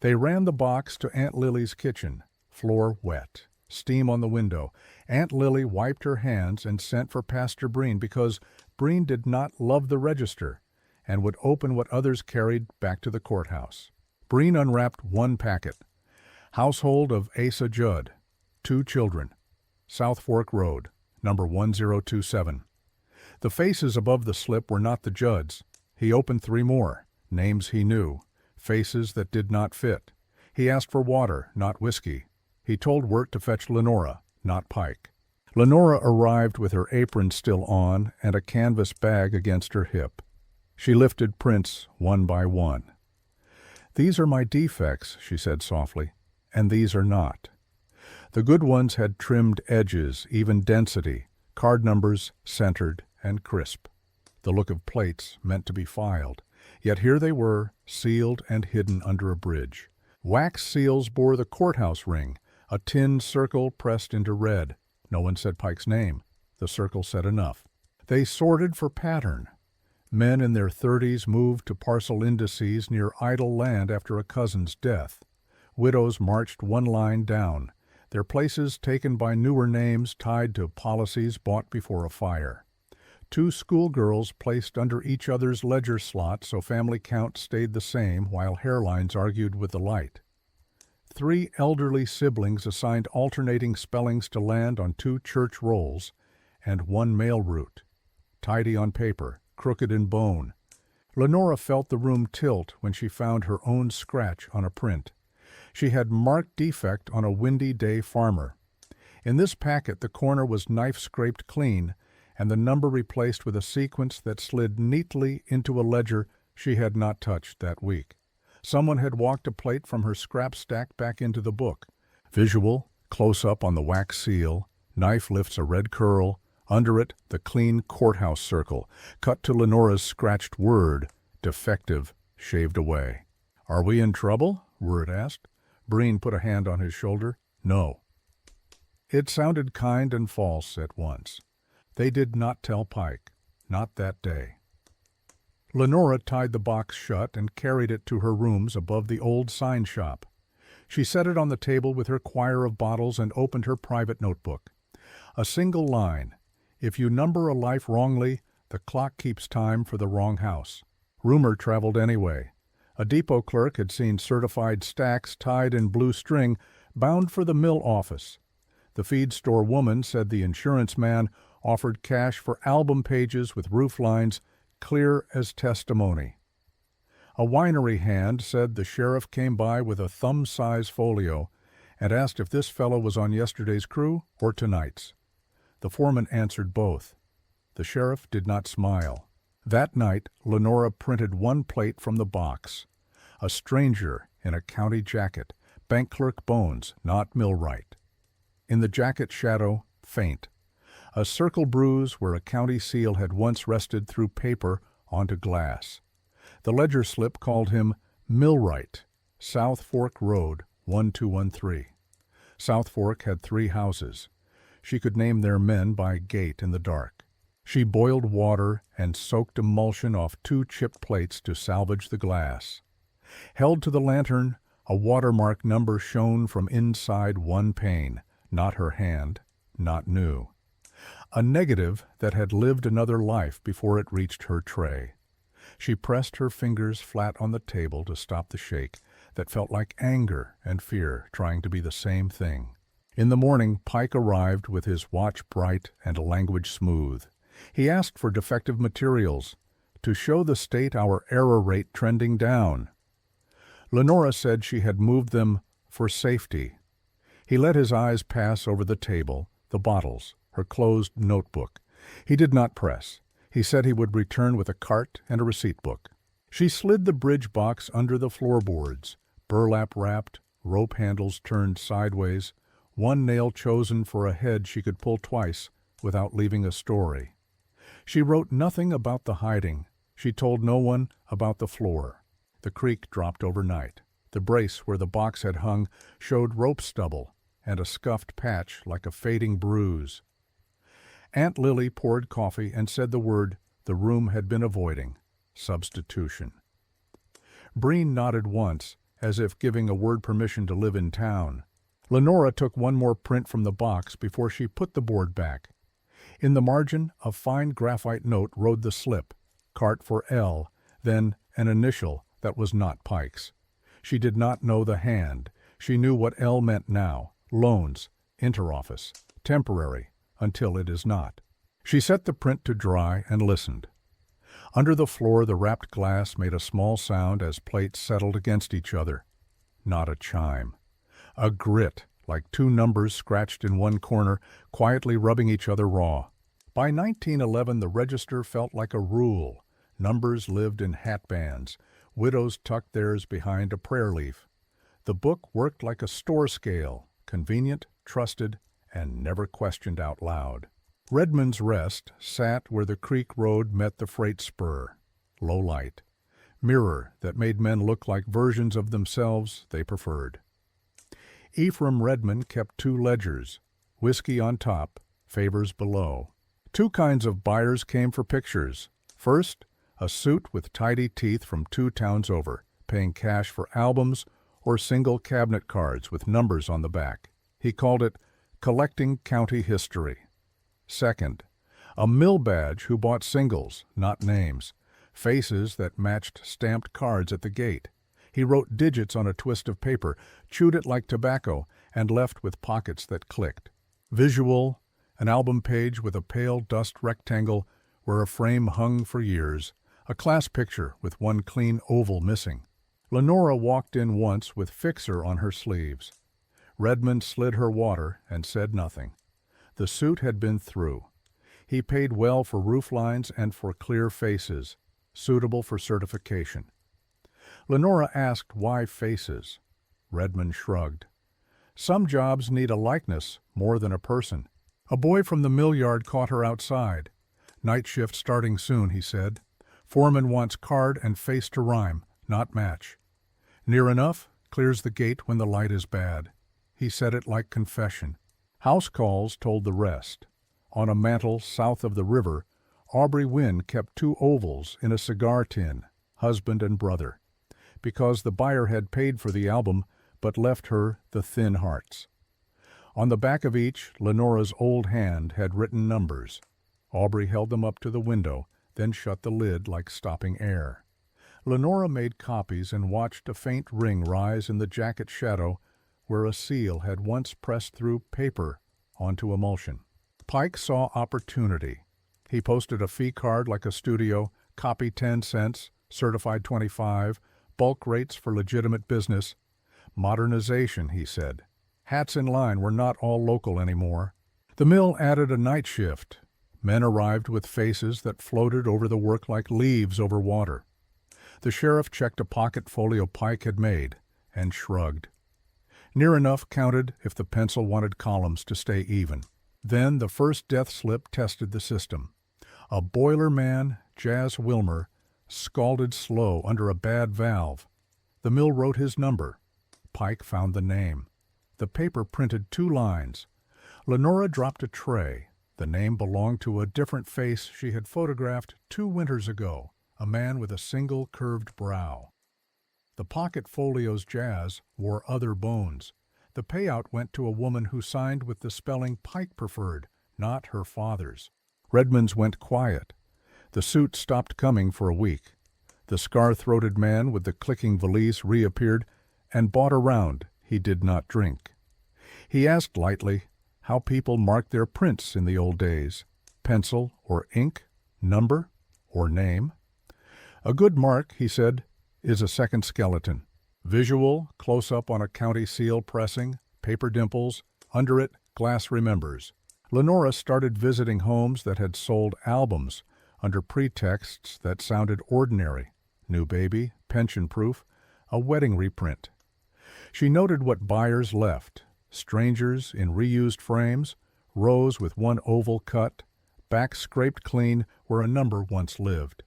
They ran the box to Aunt Lily's kitchen, floor wet, steam on the window. Aunt Lily wiped her hands and sent for Pastor Breen because Breen did not love the register and would open what others carried back to the courthouse. Breen unwrapped one packet. Household of Asa Judd, 2 children, South Fork Road, number 1027. The faces above the slip were not the Judds. He opened 3 more, names he knew, faces that did not fit. He asked for water, not whiskey. He told Wirt to fetch Lenora, not Pike. Lenora arrived with her apron still on and a canvas bag against her hip. She lifted prints one by one. "These are my defects," she said softly, "and these are not." The good ones had trimmed edges, even density, card numbers centered and crisp. The look of plates meant to be filed. Yet here they were, sealed and hidden under a bridge. Wax seals bore the courthouse ring, a tin circle pressed into red. No one said Pike's name. The circle said enough. They sorted for pattern. Men in their 30s moved to parcel indices near idle land after a cousin's death. Widows marched one line down, their places taken by newer names tied to policies bought before a fire. 2 schoolgirls placed under each other's ledger slot so family count stayed the same while hairlines argued with the light. 3 elderly siblings assigned alternating spellings to land on 2 church rolls and 1 mail route. Tidy on paper, crooked in bone. Lenora felt the room tilt when she found her own scratch on a print. She had marked defect on a windy day farmer. In this packet the corner was knife-scraped clean, and the number replaced with a sequence that slid neatly into a ledger she had not touched that week. Someone had walked a plate from her scrap stack back into the book. Visual, close-up on the wax seal, knife lifts a red curl, under it the clean courthouse circle, cut to Lenora's scratched word, defective, shaved away. "Are we in trouble?" Word asked. Breen put a hand on his shoulder. "No." It sounded kind and false at once. They did not tell Pike, not that day. Lenora tied the box shut and carried it to her rooms above the old sign shop. She set it on the table with her quire of bottles and opened her private notebook. A single line: "If you number a life wrongly, the clock keeps time for the wrong house." Rumor traveled anyway. A depot clerk had seen certified stacks tied in blue string bound for the mill office. The feed store woman said the insurance man offered cash for album pages with roof lines clear as testimony. A winery hand said the sheriff came by with a thumb-size folio and asked if this fellow was on yesterday's crew or tonight's. The foreman answered both. The sheriff did not smile. That night, Lenora printed one plate from the box. A stranger in a county jacket, bank clerk bones, not millwright. In the jacket shadow, faint. A circle bruise where a county seal had once rested through paper onto glass. The ledger slip called him Millwright, South Fork Road, 1213. South Fork had 3 houses. She could name their men by gait in the dark. She boiled water and soaked emulsion off 2 chipped plates to salvage the glass. Held to the lantern, a watermark number shone from inside one pane, not her hand, not new. A negative that had lived another life before it reached her tray. She pressed her fingers flat on the table to stop the shake that felt like anger and fear trying to be the same thing. In the morning, Pike arrived with his watch bright and language smooth. He asked for defective materials, to show the state our error rate trending down. Lenora said she had moved them for safety. He let his eyes pass over the table, the bottles, her closed notebook. He did not press. He said he would return with a cart and a receipt book. She slid the bridge box under the floorboards, burlap wrapped, rope handles turned sideways, one nail chosen for a head she could pull twice without leaving a story. She wrote nothing about the hiding. She told no one about the floor. The creek dropped overnight. The brace where the box had hung showed rope stubble and a scuffed patch like a fading bruise. Aunt Lily poured coffee and said the word the room had been avoiding: substitution. Breen nodded once, as if giving a word permission to live in town. Lenora took one more print from the box before she put the board back. In the margin, a fine graphite note rode the slip, cart for L, then an initial that was not Pike's. She did not know the hand. She knew what L meant now: loans, interoffice, temporary, until it is not. She set the print to dry and listened. Under the floor, the wrapped glass made a small sound as plates settled against each other. Not a chime. A grit, like 2 numbers scratched in one corner, quietly rubbing each other raw. By 1911, the register felt like a rule. Numbers lived in hatbands. Widows tucked theirs behind a prayer leaf. The book worked like a store scale, convenient, trusted, and never questioned out loud. Redmond's Rest sat where the creek road met the freight spur. Low light. Mirror that made men look like versions of themselves they preferred. Ephraim Redmond kept 2 ledgers, whiskey on top, favors below. 2 kinds of buyers came for pictures. First, a suit with tidy teeth from 2 towns over, paying cash for albums or single cabinet cards with numbers on the back. He called it collecting county history. Second, a mill badge who bought singles, not names, faces that matched stamped cards at the gate. He wrote digits on a twist of paper, chewed it like tobacco, and left with pockets that clicked. Visual, an album page with a pale dust rectangle where a frame hung for years, a class picture with one clean oval missing. Lenora walked in once with Fixer on her sleeves. Redmond slid her water and said nothing. The suit had been through. He paid well for rooflines and for clear faces, suitable for certification. Lenora asked why faces. Redmond shrugged. Some jobs need a likeness more than a person. A boy from the mill yard caught her outside. Night shift starting soon, he said. Foreman wants card and face to rhyme, not match. Near enough, clears the gate when the light is bad. He said it like confession. House calls told the rest. On a mantel south of the river, Aubrey Wynne kept 2 ovals in a cigar tin, husband and brother, because the buyer had paid for the album but left her the thin hearts. On the back of each, Lenora's old hand had written numbers. Aubrey held them up to the window, then shut the lid like stopping air. Lenora made copies and watched a faint ring rise in the jacket shadow where a seal had once pressed through paper onto emulsion. Pike saw opportunity. He posted a fee card like a studio, copy 10 cents, certified 25, bulk rates for legitimate business. Modernization, he said. Hats in line were not all local anymore. The mill added a night shift. Men arrived with faces that floated over the work like leaves over water. The sheriff checked a pocket folio Pike had made and shrugged. Near enough counted if the pencil wanted columns to stay even. Then the first death slip tested the system. A boiler man, Jazz Wilmer, scalded slow under a bad valve. The mill wrote his number. Pike found the name. The paper printed 2 lines. Lenora dropped a tray. The name belonged to a different face she had photographed 2 winters ago, a man with a single curved brow. The pocket folio's Jazz wore other bones. The payout went to a woman who signed with the spelling Pike preferred, not her father's. Redmond's went quiet. The suit stopped coming for a week. The scar-throated man with the clicking valise reappeared and bought a round he did not drink. He asked lightly how people marked their prints in the old days. Pencil or ink, number or name. A good mark, he said, is a second skeleton. Visual, close-up on a county seal pressing, paper dimples, under it, glass remembers. Lenora started visiting homes that had sold albums under pretexts that sounded ordinary. New baby, pension proof, a wedding reprint. She noted what buyers left. Strangers in reused frames, rows with 1 oval cut, back scraped clean where a number once lived.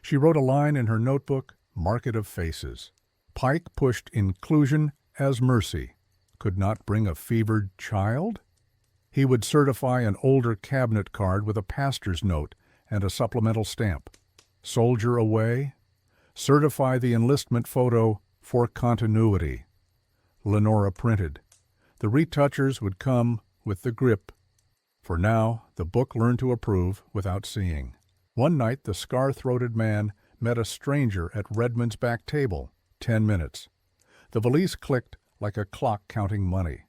She wrote a line in her notebook, Market of Faces. Pike pushed inclusion as mercy. Could not bring a fevered child? He would certify an older cabinet card with a pastor's note and a supplemental stamp. Soldier away? Certify the enlistment photo for continuity. Lenora printed. The retouchers would come with the grip. For now, the book learned to approve without seeing. One night, the scar-throated man met a stranger at Redmond's back table. 10 minutes. The valise clicked like a clock counting money.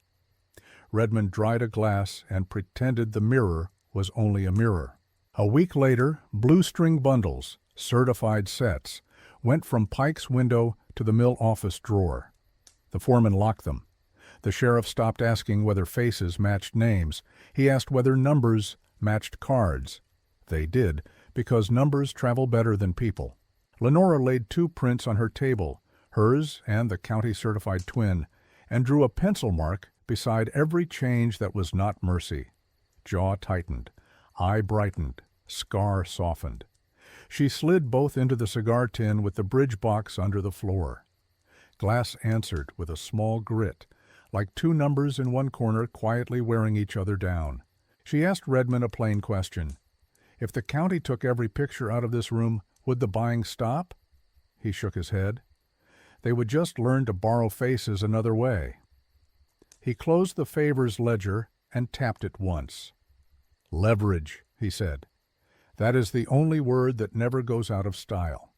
Redmond dried a glass and pretended the mirror was only a mirror. A week later, blue-string bundles, certified sets, went from Pike's window to the mill office drawer. The foreman locked them. The sheriff stopped asking whether faces matched names. He asked whether numbers matched cards. They did, because numbers travel better than people. Lenora laid 2 prints on her table, hers and the county-certified twin, and drew a pencil mark beside every change that was not mercy. Jaw tightened, eye brightened, scar softened. She slid both into the cigar tin with the bridge box under the floor. Glass answered with a small grit, like 2 numbers in one corner quietly wearing each other down. She asked Redmond a plain question. If the county took every picture out of this room, would the buying stop? He shook his head. They would just learn to borrow faces another way. He closed the favors ledger and tapped it once. Leverage, he said. That is the only word that never goes out of style.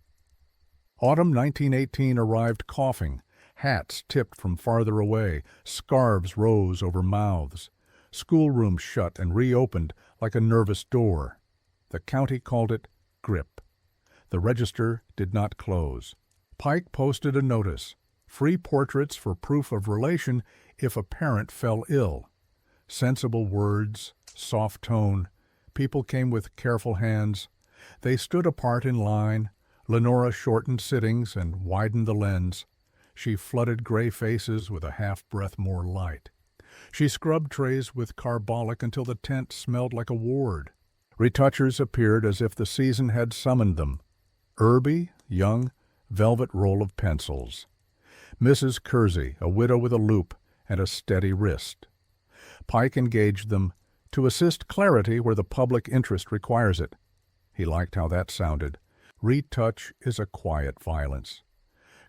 Autumn 1918 arrived coughing. Hats tipped from farther away. Scarves rose over mouths. Schoolrooms shut and reopened like a nervous door. The county called it grip. The register did not close. Pike posted a notice. Free portraits for proof of relation if a parent fell ill. Sensible words, soft tone. People came with careful hands. They stood apart in line. Lenora shortened sittings and widened the lens. She flooded gray faces with a half-breath more light. She scrubbed trays with carbolic until the tent smelled like a ward. Retouchers appeared as if the season had summoned them. Irby, young, velvet roll of pencils. Mrs. Kersey, a widow with a loop and a steady wrist. Pike engaged them to assist clarity where the public interest requires it. He liked how that sounded. Retouch is a quiet violence.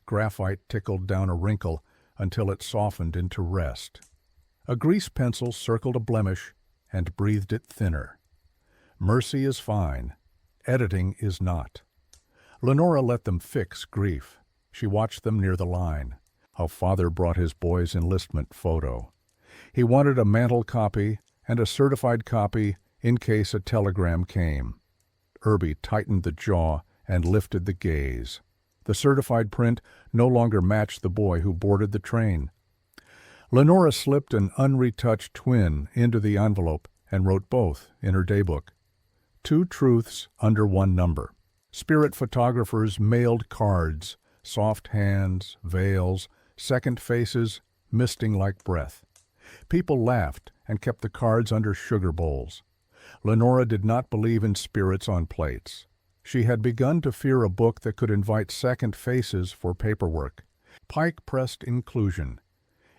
Graphite tickled down a wrinkle until it softened into rest. A grease pencil circled a blemish and breathed it thinner. Mercy is fine. Editing is not. Lenora let them fix grief. She watched them near the line. How father brought his boy's enlistment photo. He wanted a mantle copy and a certified copy in case a telegram came. Irby tightened the jaw and lifted the gaze. The certified print no longer matched the boy who boarded the train. Lenora slipped an unretouched twin into the envelope and wrote both in her daybook. 2 truths under 1 number. Spirit photographers mailed cards, soft hands, veils, second faces, misting like breath. People laughed and kept the cards under sugar bowls. Lenora did not believe in spirits on plates. She had begun to fear a book that could invite second faces for paperwork. Pike pressed inclusion.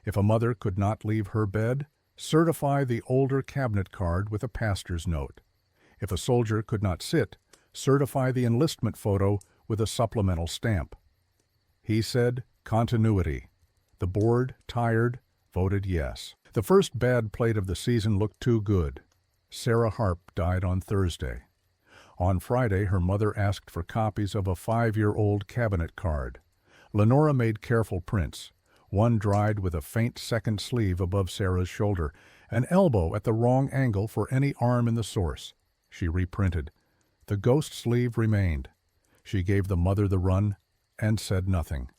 If a mother could not leave her bed, certify the older cabinet card with a pastor's note. If a soldier could not sit, certify the enlistment photo with a supplemental stamp. He said continuity. The board, tired, voted yes. The first bad plate of the season looked too good. Sarah Harp died on Thursday. On Friday, her mother asked for copies of a 5-year-old cabinet card. Lenora made careful prints. One dried with a faint second sleeve above Sarah's shoulder, an elbow at the wrong angle for any arm in the source. She reprinted. The ghost sleeve remained. She gave the mother the run and said nothing.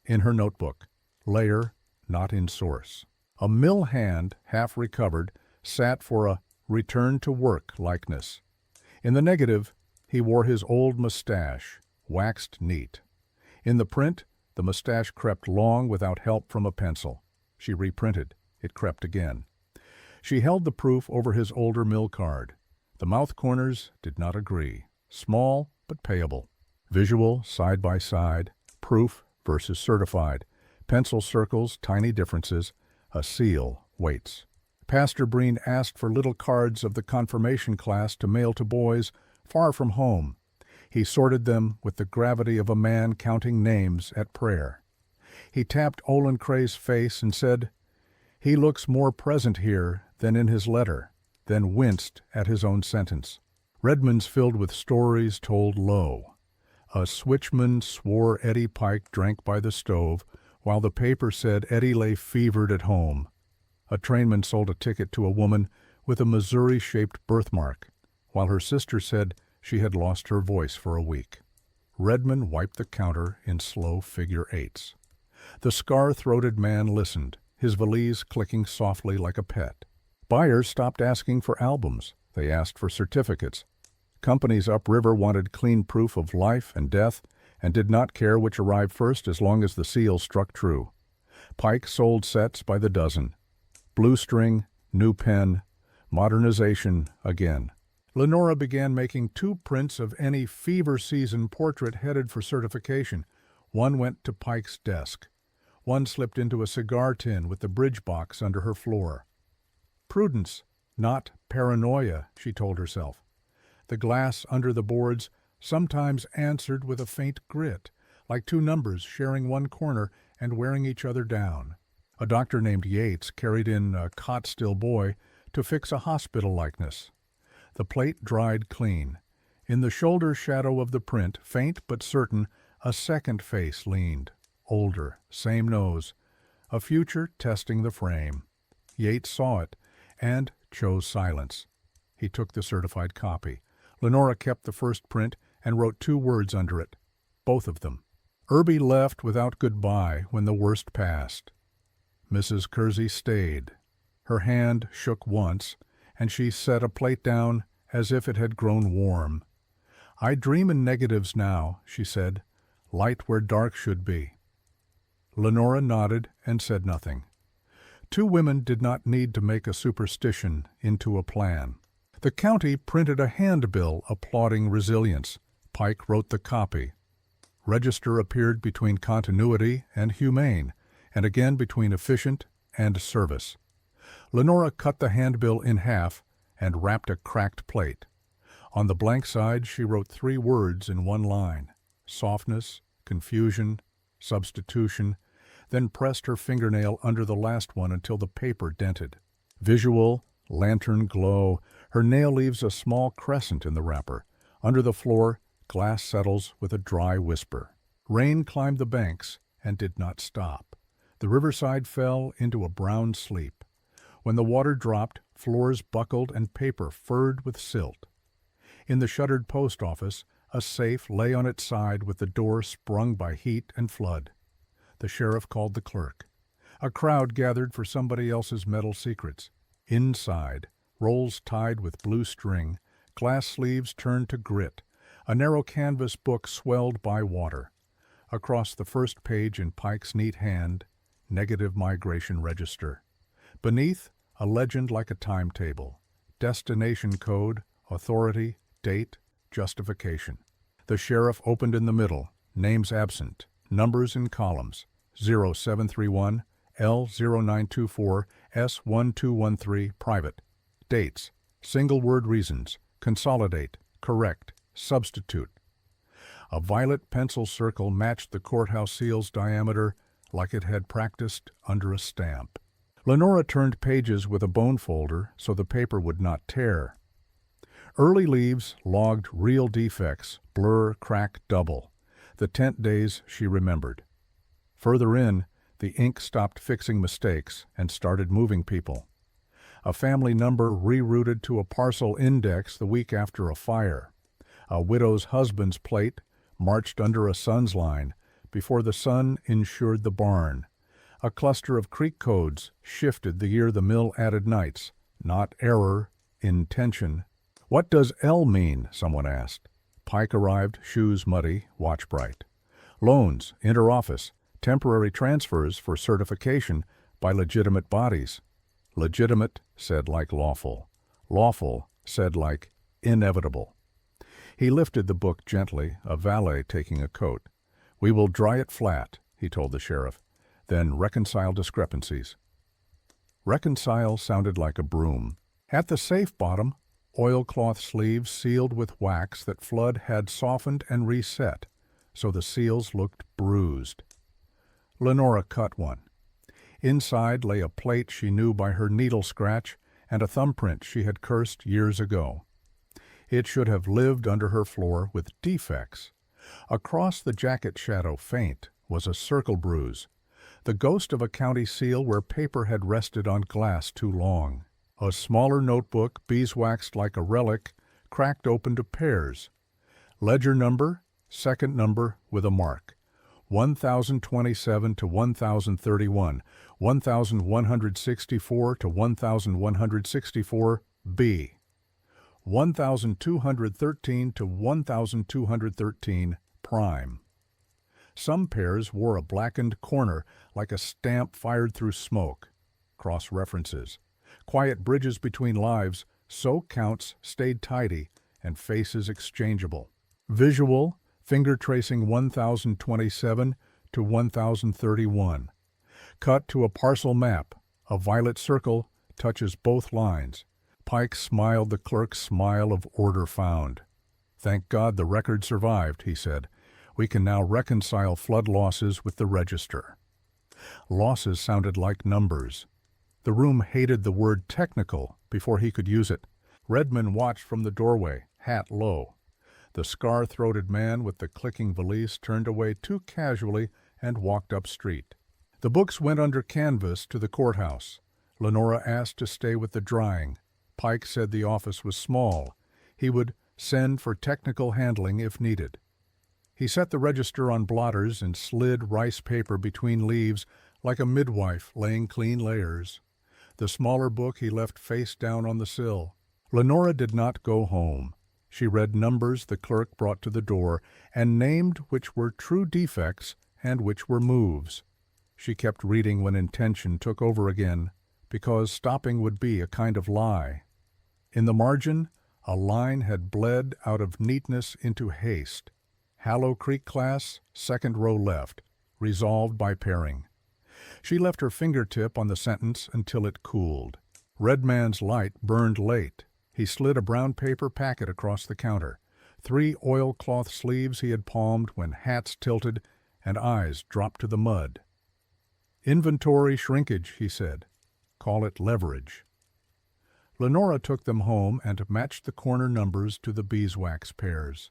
In her notebook, layer, not in source. A mill hand, half recovered, sat for a return to work likeness. In the negative, he wore his old mustache, waxed neat. In the print, the mustache crept long without help from a pencil. She reprinted. It crept again. She held the proof over his older mill card. The mouth corners did not agree. Small, but payable. Visual, side by side. Proof versus certified. Pencil circles, tiny differences. A seal waits. Pastor Breen asked for little cards of the confirmation class to mail to boys far from home. He sorted them with the gravity of a man counting names at prayer. He tapped Olin Cray's face and said, "He looks more present here than in his letter," then winced at his own sentence. Redmond's filled with stories told low. A switchman swore Eddie Pike drank by the stove, while the paper said Eddie lay fevered at home. A trainman sold a ticket to a woman with a Missouri-shaped birthmark, while her sister said she had lost her voice for a week. Redmond wiped the counter in slow figure eights. The scar-throated man listened, his valise clicking softly like a pet. Buyers stopped asking for albums. They asked for certificates. Companies upriver wanted clean proof of life and death and did not care which arrived first as long as the seal struck true. Pike sold sets by the dozen. Blue string, new pen, modernization again. Lenora began making 2 prints of any fever season portrait headed for certification. One went to Pike's desk. One slipped into a cigar tin with the bridge box under her floor. Prudence, not paranoia, she told herself. The glass under the boards sometimes answered with a faint grit, like 2 numbers sharing one corner and wearing each other down. A doctor named Yates carried in a cot-still boy to fix a hospital likeness. The plate dried clean. In the shoulder shadow of the print, faint but certain, a second face leaned. Older, same nose. A future testing the frame. Yates saw it and chose silence. He took the certified copy. Lenora kept the first print and wrote 2 words under it. Both of them. Irby left without goodbye when the worst passed. Mrs. Kersey stayed. Her hand shook once, and she set a plate down as if it had grown warm. "I dream in negatives now," she said, "light where dark should be." Lenora nodded and said nothing. Two women did not need to make a superstition into a plan. The county printed a handbill applauding resilience. Pike wrote the copy. Register appeared between continuity and humane, and again between efficient and service. Lenora cut the handbill in half and wrapped a cracked plate. On the blank side she wrote 3 words in one line: softness, confusion, substitution, then pressed her fingernail under the last one until the paper dented. Visual, lantern glow, her nail leaves a small crescent in the wrapper. Under the floor, glass settles with a dry whisper. Rain climbed the banks and did not stop. The riverside fell into a brown sleep. When the water dropped, floors buckled and paper furred with silt. In the shuttered post office, a safe lay on its side with the door sprung by heat and flood. The sheriff called the clerk. A crowd gathered for somebody else's metal secrets. Inside, rolls tied with blue string, glass sleeves turned to grit, a narrow canvas book swelled by water. Across the first page in Pike's neat hand, negative migration register. Beneath, a legend like a timetable. Destination code, authority, date, justification. The sheriff opened in the middle, names absent, numbers in columns, 0731, L0924, S1213, private. Dates, single-word reasons, consolidate, correct, substitute. A violet pencil circle matched the courthouse seal's diameter like it had practiced under a stamp. Lenora turned pages with a bone folder so the paper would not tear. Early leaves logged real defects, blur, crack, double. The tent days she remembered. Further in, the ink stopped fixing mistakes and started moving people. A family number rerouted to a parcel index the week after a fire. A widow's husband's plate marched under a son's line before the son insured the barn. A cluster of creek codes shifted the year the mill added nights, not error, intention. "What does L mean?" someone asked. Pike arrived, shoes muddy, watch bright. Loans, interoffice, temporary transfers for certification by legitimate bodies. Legitimate said like lawful. Lawful said like inevitable. He lifted the book gently, a valet taking a coat. "We will dry it flat," he told the sheriff, "then reconcile discrepancies." Reconcile sounded like a broom. At the safe bottom, oilcloth sleeves sealed with wax that Flood had softened and reset, so the seals looked bruised. Lenora cut one. Inside lay a plate she knew by her needle scratch and a thumbprint she had cursed years ago. It should have lived under her floor with defects. Across the jacket shadow, faint, was a circle bruise, the ghost of a county seal where paper had rested on glass too long. A smaller notebook, beeswaxed like a relic, cracked open to pairs. Ledger number, second number with a mark. 1027 to 1031, 1164 to 1164, B. 1213 to 1213, prime. Some pairs wore a blackened corner like a stamp fired through smoke. Cross references. Quiet bridges between lives, so counts stayed tidy and faces exchangeable. Visual, finger tracing 1027 to 1031. Cut to a parcel map. A violet circle touches both lines. Pike smiled the clerk's smile of order found. "Thank God the record survived," he said. "We can now reconcile flood losses with the register." Losses sounded like numbers. The room hated the word technical before he could use it. Redman watched from the doorway, hat low. The scar-throated man with the clicking valise turned away too casually and walked up street. The books went under canvas to the courthouse. Lenora asked to stay with the drying. Pike said the office was small. He would send for technical handling if needed. He set the register on blotters and slid rice paper between leaves like a midwife laying clean layers. The smaller book he left face down on the sill. Lenora did not go home. She read numbers the clerk brought to the door and named which were true defects and which were moves. She kept reading when intention took over again, because stopping would be a kind of lie. In the margin, a line had bled out of neatness into haste. Hallow Creek class, second row left, resolved by pairing. She left her fingertip on the sentence until it cooled. Red man's light burned late. He slid a brown paper packet across the counter. 3 oilcloth sleeves he had palmed when hats tilted and eyes dropped to the mud. Inventory shrinkage, he said. Call it leverage. Lenora took them home and matched the corner numbers to the beeswax pairs.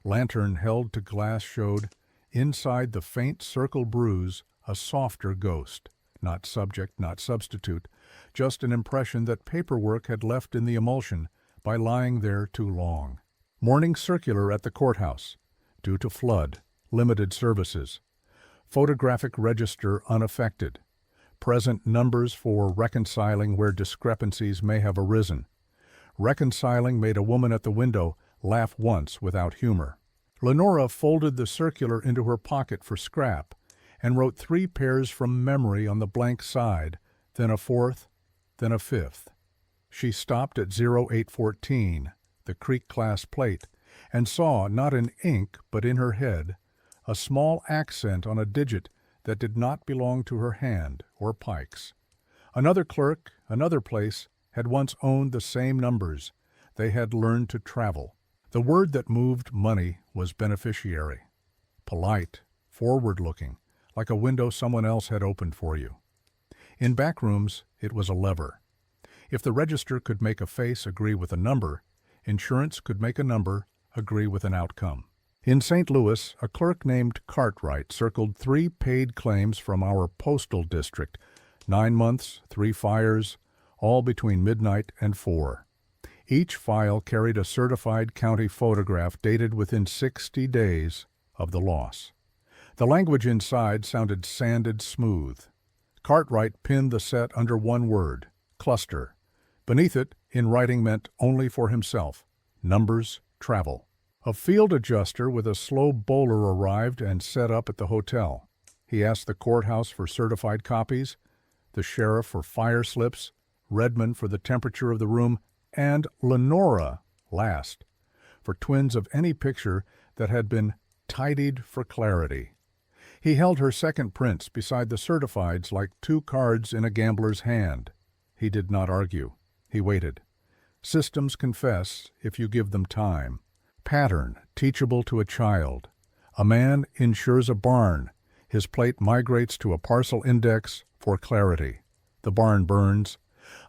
Lantern held to glass showed, inside the faint circle bruise, a softer ghost, not subject, not substitute, just an impression that paperwork had left in the emulsion by lying there too long. Morning circular at the courthouse, due to flood, limited services. Photographic register unaffected. Present numbers for reconciling where discrepancies may have arisen. Reconciling made a woman at the window laugh once without humor. Lenora folded the circular into her pocket for scrap and wrote 3 pairs from memory on the blank side, then a 4th, then a 5th. She stopped at 0814, the Creek class plate, and saw, not in ink but in her head, a small accent on a digit that did not belong to her hand or Pike's. Another clerk, another place, had once owned the same numbers. They had learned to travel. The word that moved money was beneficiary. Polite, forward-looking, like a window someone else had opened for you. In back rooms, it was a lever. If the register could make a face agree with a number, insurance could make a number agree with an outcome. In St. Louis, a clerk named Cartwright circled 3 paid claims from our postal district, 9 months, 3 fires, all between midnight and 4. Each file carried a certified county photograph dated within 60 days of the loss. The language inside sounded sanded smooth. Cartwright pinned the set under one word, cluster. Beneath it, in writing meant only for himself, numbers, travel. A field adjuster with a slow bowler arrived and set up at the hotel. He asked the courthouse for certified copies, the sheriff for fire slips, Redmond for the temperature of the room, and Lenora, last, for twins of any picture that had been tidied for clarity. He held her second prints beside the certifieds like 2 cards in a gambler's hand. He did not argue. He waited. Systems confess if you give them time. Pattern, teachable to a child. A man insures a barn. His plate migrates to a parcel index for clarity. The barn burns.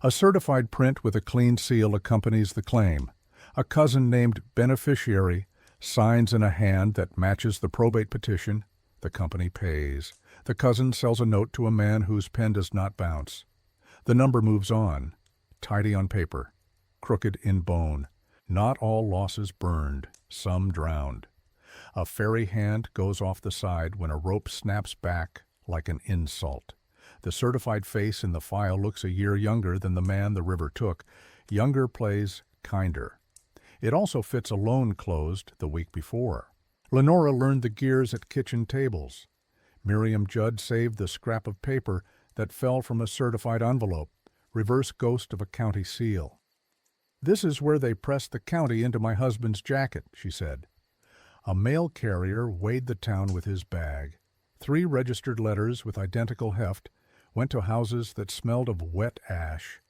A certified print with a clean seal accompanies the claim. A cousin named beneficiary signs in a hand that matches the probate petition. The company pays. The cousin sells a note to a man whose pen does not bounce. The number moves on. Tidy on paper. Crooked in bone. Not all losses burned. Some drowned. A fairy hand goes off the side when a rope snaps back like an insult. The certified face in the file looks a year younger than the man the river took. Younger plays kinder. It also fits a loan closed the week before. Lenora learned the gears at kitchen tables. Miriam Judd saved the scrap of paper that fell from a certified envelope, reverse ghost of a county seal. "This is where they pressed the county into my husband's jacket," she said. A mail carrier weighed the town with his bag. 3 registered letters with identical heft went to houses that smelled of wet ash.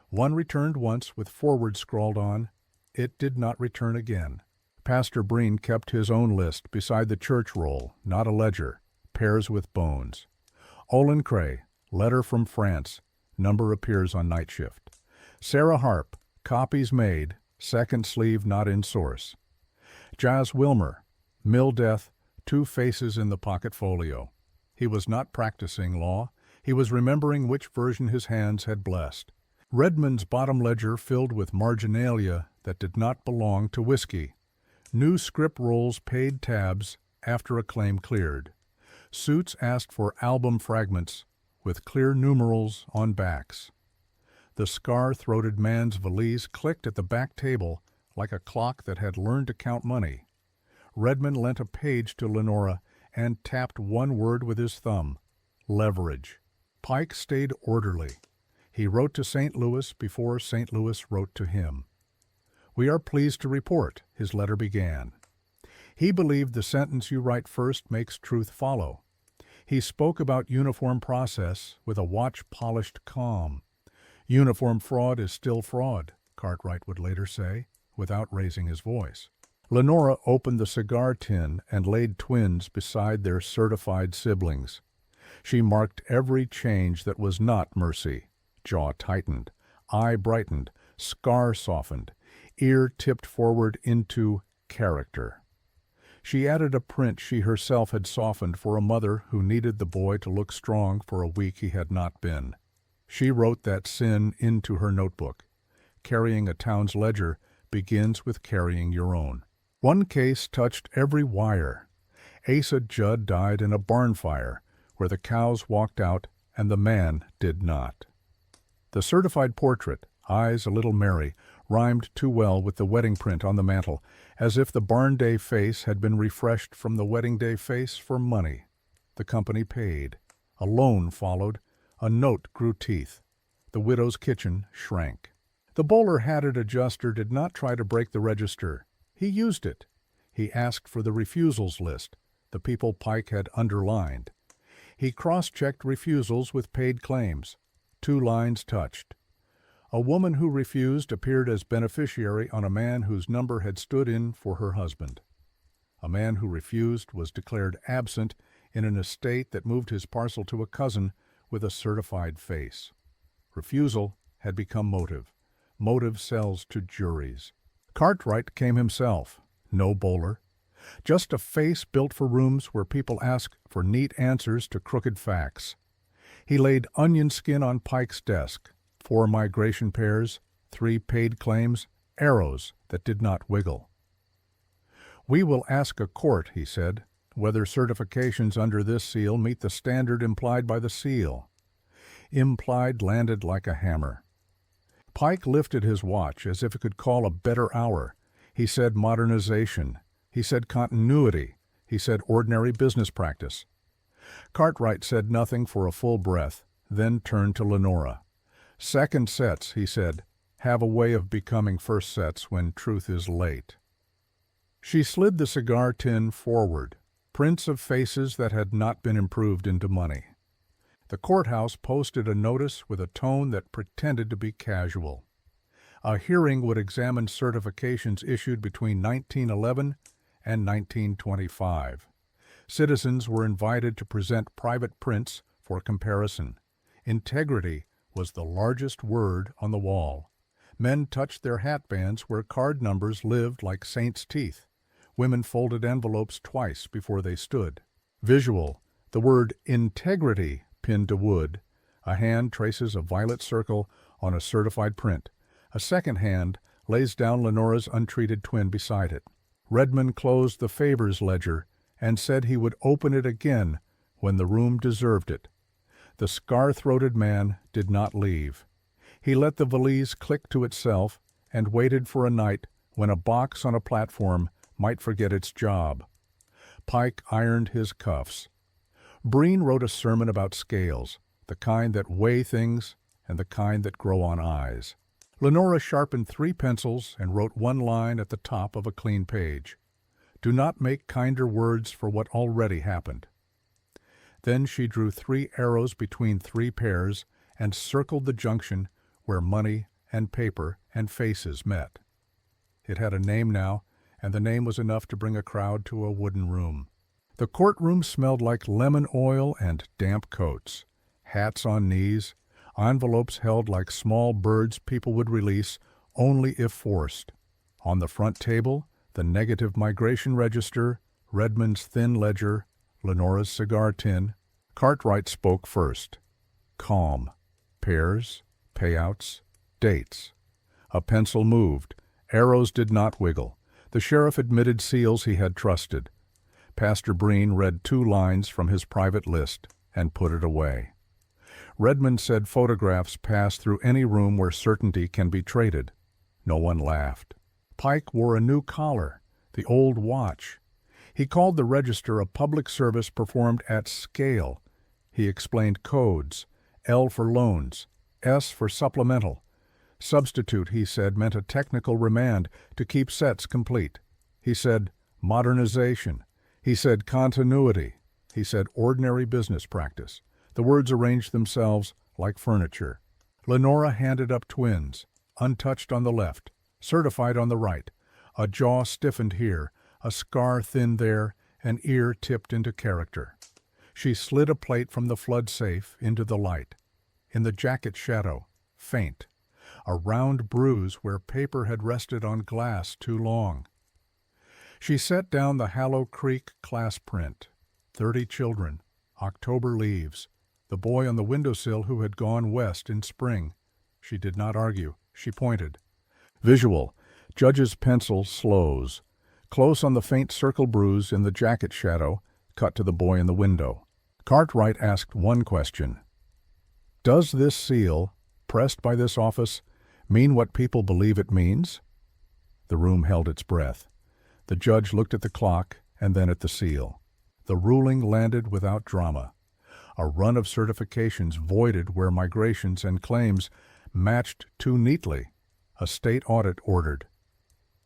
One returned once with forward scrawled on. It did not return again. Pastor Breen kept his own list beside the church roll, not a ledger, pairs with bones. Olin Cray, letter from France, number appears on night shift. Sarah Harp, copies made, second sleeve not in source. Jas Wilmer, mill death, 2 faces in the pocket folio. He was not practicing law. He was remembering which version his hands had blessed. Redmond's bottom ledger filled with marginalia that did not belong to whiskey. New script rolls paid tabs after a claim cleared. Suits asked for album fragments with clear numerals on backs. The scar-throated man's valise clicked at the back table like a clock that had learned to count money. Redmond lent a page to Lenora and tapped one word with his thumb: leverage. Pike stayed orderly. He wrote to St. Louis before St. Louis wrote to him. "We are pleased to report," his letter began. He believed the sentence you write first makes truth follow. He spoke about uniform process with a watch-polished calm. "Uniform fraud is still fraud," Cartwright would later say, without raising his voice. Lenora opened the cigar tin and laid twins beside their certified siblings. She marked every change that was not mercy. Jaw tightened, eye brightened, scar softened, ear tipped forward into character. She added a print she herself had softened for a mother who needed the boy to look strong for a week he had not been. She wrote that sin into her notebook. Carrying a town's ledger begins with carrying your own. One case touched every wire. Asa Judd died in a barn fire where the cows walked out and the man did not. The certified portrait, eyes a little merry, rhymed too well with the wedding print on the mantel, as if the barn day face had been refreshed from the wedding day face for money. The company paid. A loan followed. A note grew teeth. The widow's kitchen shrank. The bowler-hatted adjuster did not try to break the register. He used it. He asked for the refusals list, the people Pike had underlined. He cross-checked refusals with paid claims. 2 lines touched. A woman who refused appeared as beneficiary on a man whose number had stood in for her husband. A man who refused was declared absent in an estate that moved his parcel to a cousin with a certified face. Refusal had become motive. Motive sells to juries. Cartwright came himself. No bowler. Just a face built for rooms where people ask for neat answers to crooked facts. He laid onion skin on Pike's desk, 4 migration pairs, 3 paid claims, arrows that did not wiggle. "We will ask a court," he said, "whether certifications under this seal meet the standard implied by the seal." Implied landed like a hammer. Pike lifted his watch as if it could call a better hour. He said modernization. He said continuity. He said ordinary business practice. Cartwright said nothing for a full breath, then turned to Lenora. "Second sets," he said, "have a way of becoming first sets when truth is late." She slid the cigar tin forward, prints of faces that had not been improved into money. The courthouse posted a notice with a tone that pretended to be casual. A hearing would examine certifications issued between 1911 and 1925. Citizens were invited to present private prints for comparison. Integrity was the largest word on the wall. Men touched their hatbands where card numbers lived like saints' teeth. Women folded envelopes twice before they stood. Visual, the word integrity pinned to wood. A hand traces a violet circle on a certified print. A second hand lays down Lenora's untreated twin beside it. Redmond closed the favors ledger and said he would open it again when the room deserved it. The scar-throated man did not leave. He let the valise click to itself and waited for a night when a box on a platform might forget its job. Pike ironed his cuffs. Breen wrote a sermon about scales, the kind that weigh things and the kind that grow on eyes. Lenora sharpened 3 pencils and wrote 1 line at the top of a clean page. "Do not make kinder words for what already happened." Then she drew 3 arrows between 3 pairs and circled the junction where money and paper and faces met. It had a name now, and the name was enough to bring a crowd to a wooden room. The courtroom smelled like lemon oil and damp coats. Hats on knees, envelopes held like small birds people would release only if forced. On the front table, the negative migration register, Redmond's thin ledger, Lenora's cigar tin. Cartwright spoke first. Calm. Pairs, payouts, dates. A pencil moved. Arrows did not wiggle. The sheriff admitted seals he had trusted. Pastor Breen read 2 lines from his private list and put it away. Redmond said photographs pass through any room where certainty can be traded. No one laughed. Pike wore a new collar, the old watch. He called the register a public service performed at scale. He explained codes, L for loans, S for supplemental. Substitute, he said, meant a technical remand to keep sets complete. He said modernization. He said continuity. He said ordinary business practice. The words arranged themselves like furniture. Lenora handed up twins, untouched on the left, certified on the right, a jaw stiffened here, a scar thinned there, an ear tipped into character. She slid a plate from the flood safe into the light. In the jacket shadow, faint, a round bruise where paper had rested on glass too long. She set down the Hallow Creek class print. 30 children, October leaves, the boy on the windowsill who had gone west in spring. She did not argue. She pointed. Visual. Judge's pencil slows. Close on the faint circle bruise in the jacket shadow, cut to the boy in the window. Cartwright asked one question. Does this seal, pressed by this office, mean what people believe it means? The room held its breath. The judge looked at the clock and then at the seal. The ruling landed without drama. A run of certifications voided where migrations and claims matched too neatly. A state audit ordered.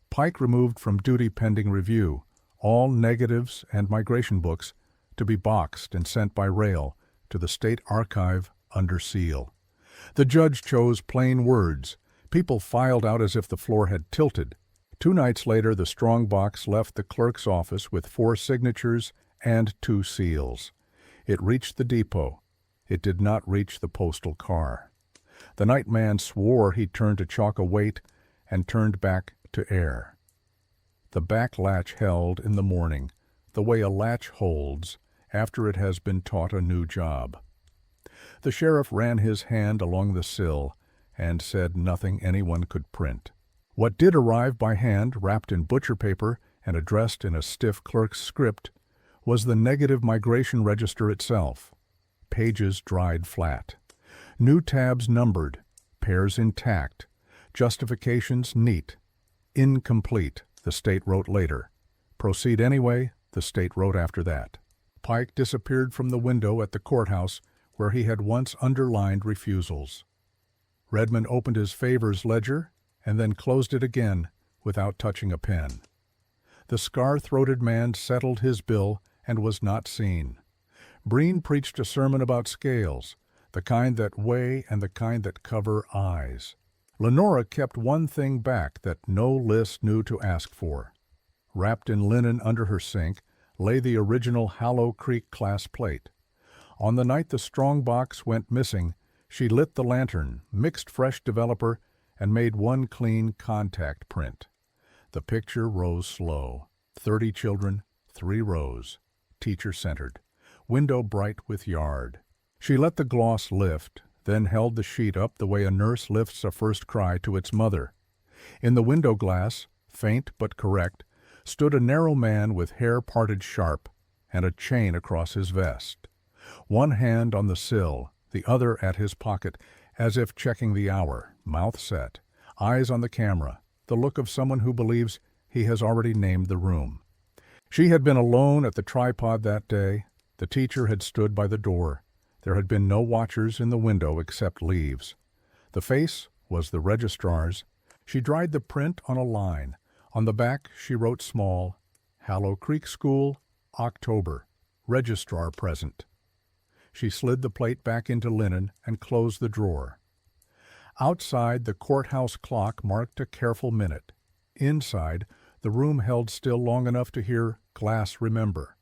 Pike removed from duty pending review all negatives and migration books to be boxed and sent by rail to the state archive under seal. The judge chose plain words. People filed out as if the floor had tilted. 2 nights later, the strong box left the clerk's office with 4 signatures and 2 seals. It reached the depot. It did not reach the postal car. The night man swore he'd turn to chalk a weight and turned back to air. The back latch held in the morning, the way a latch holds after it has been taught a new job. The sheriff ran his hand along the sill and said nothing anyone could print. What did arrive by hand, wrapped in butcher paper and addressed in a stiff clerk's script, was the negative migration register itself. Pages dried flat. New tabs numbered, pairs intact, justifications neat. Incomplete, the state wrote later. Proceed anyway, the state wrote after that. Pike disappeared from the window at the courthouse where he had once underlined refusals. Redmond opened his favors ledger and then closed it again without touching a pen. The scar-throated man settled his bill and was not seen. Breen preached a sermon about scales, the kind that weigh and the kind that cover eyes. Lenora kept one thing back that no list knew to ask for. Wrapped in linen under her sink lay the original Hallow Creek class plate. On the night the strong box went missing, she lit the lantern, mixed fresh developer, and made one clean contact print. The picture rose slow. 30 children, 3 rows. Teacher-centered. Window bright with yard. She let the gloss lift, then held the sheet up the way a nurse lifts a first cry to its mother. In the window glass, faint but correct, stood a narrow man with hair parted sharp and a chain across his vest. One hand on the sill, the other at his pocket, as if checking the hour, mouth set, eyes on the camera, the look of someone who believes he has already named the room. She had been alone at the tripod that day. The teacher had stood by the door. There had been no watchers in the window except leaves. The face was the registrar's. She dried the print on a line. On the back she wrote small, Hallow Creek School, October, registrar present. She slid the plate back into linen and closed the drawer. Outside, the courthouse clock marked a careful minute. Inside, the room held still long enough to hear glass remember.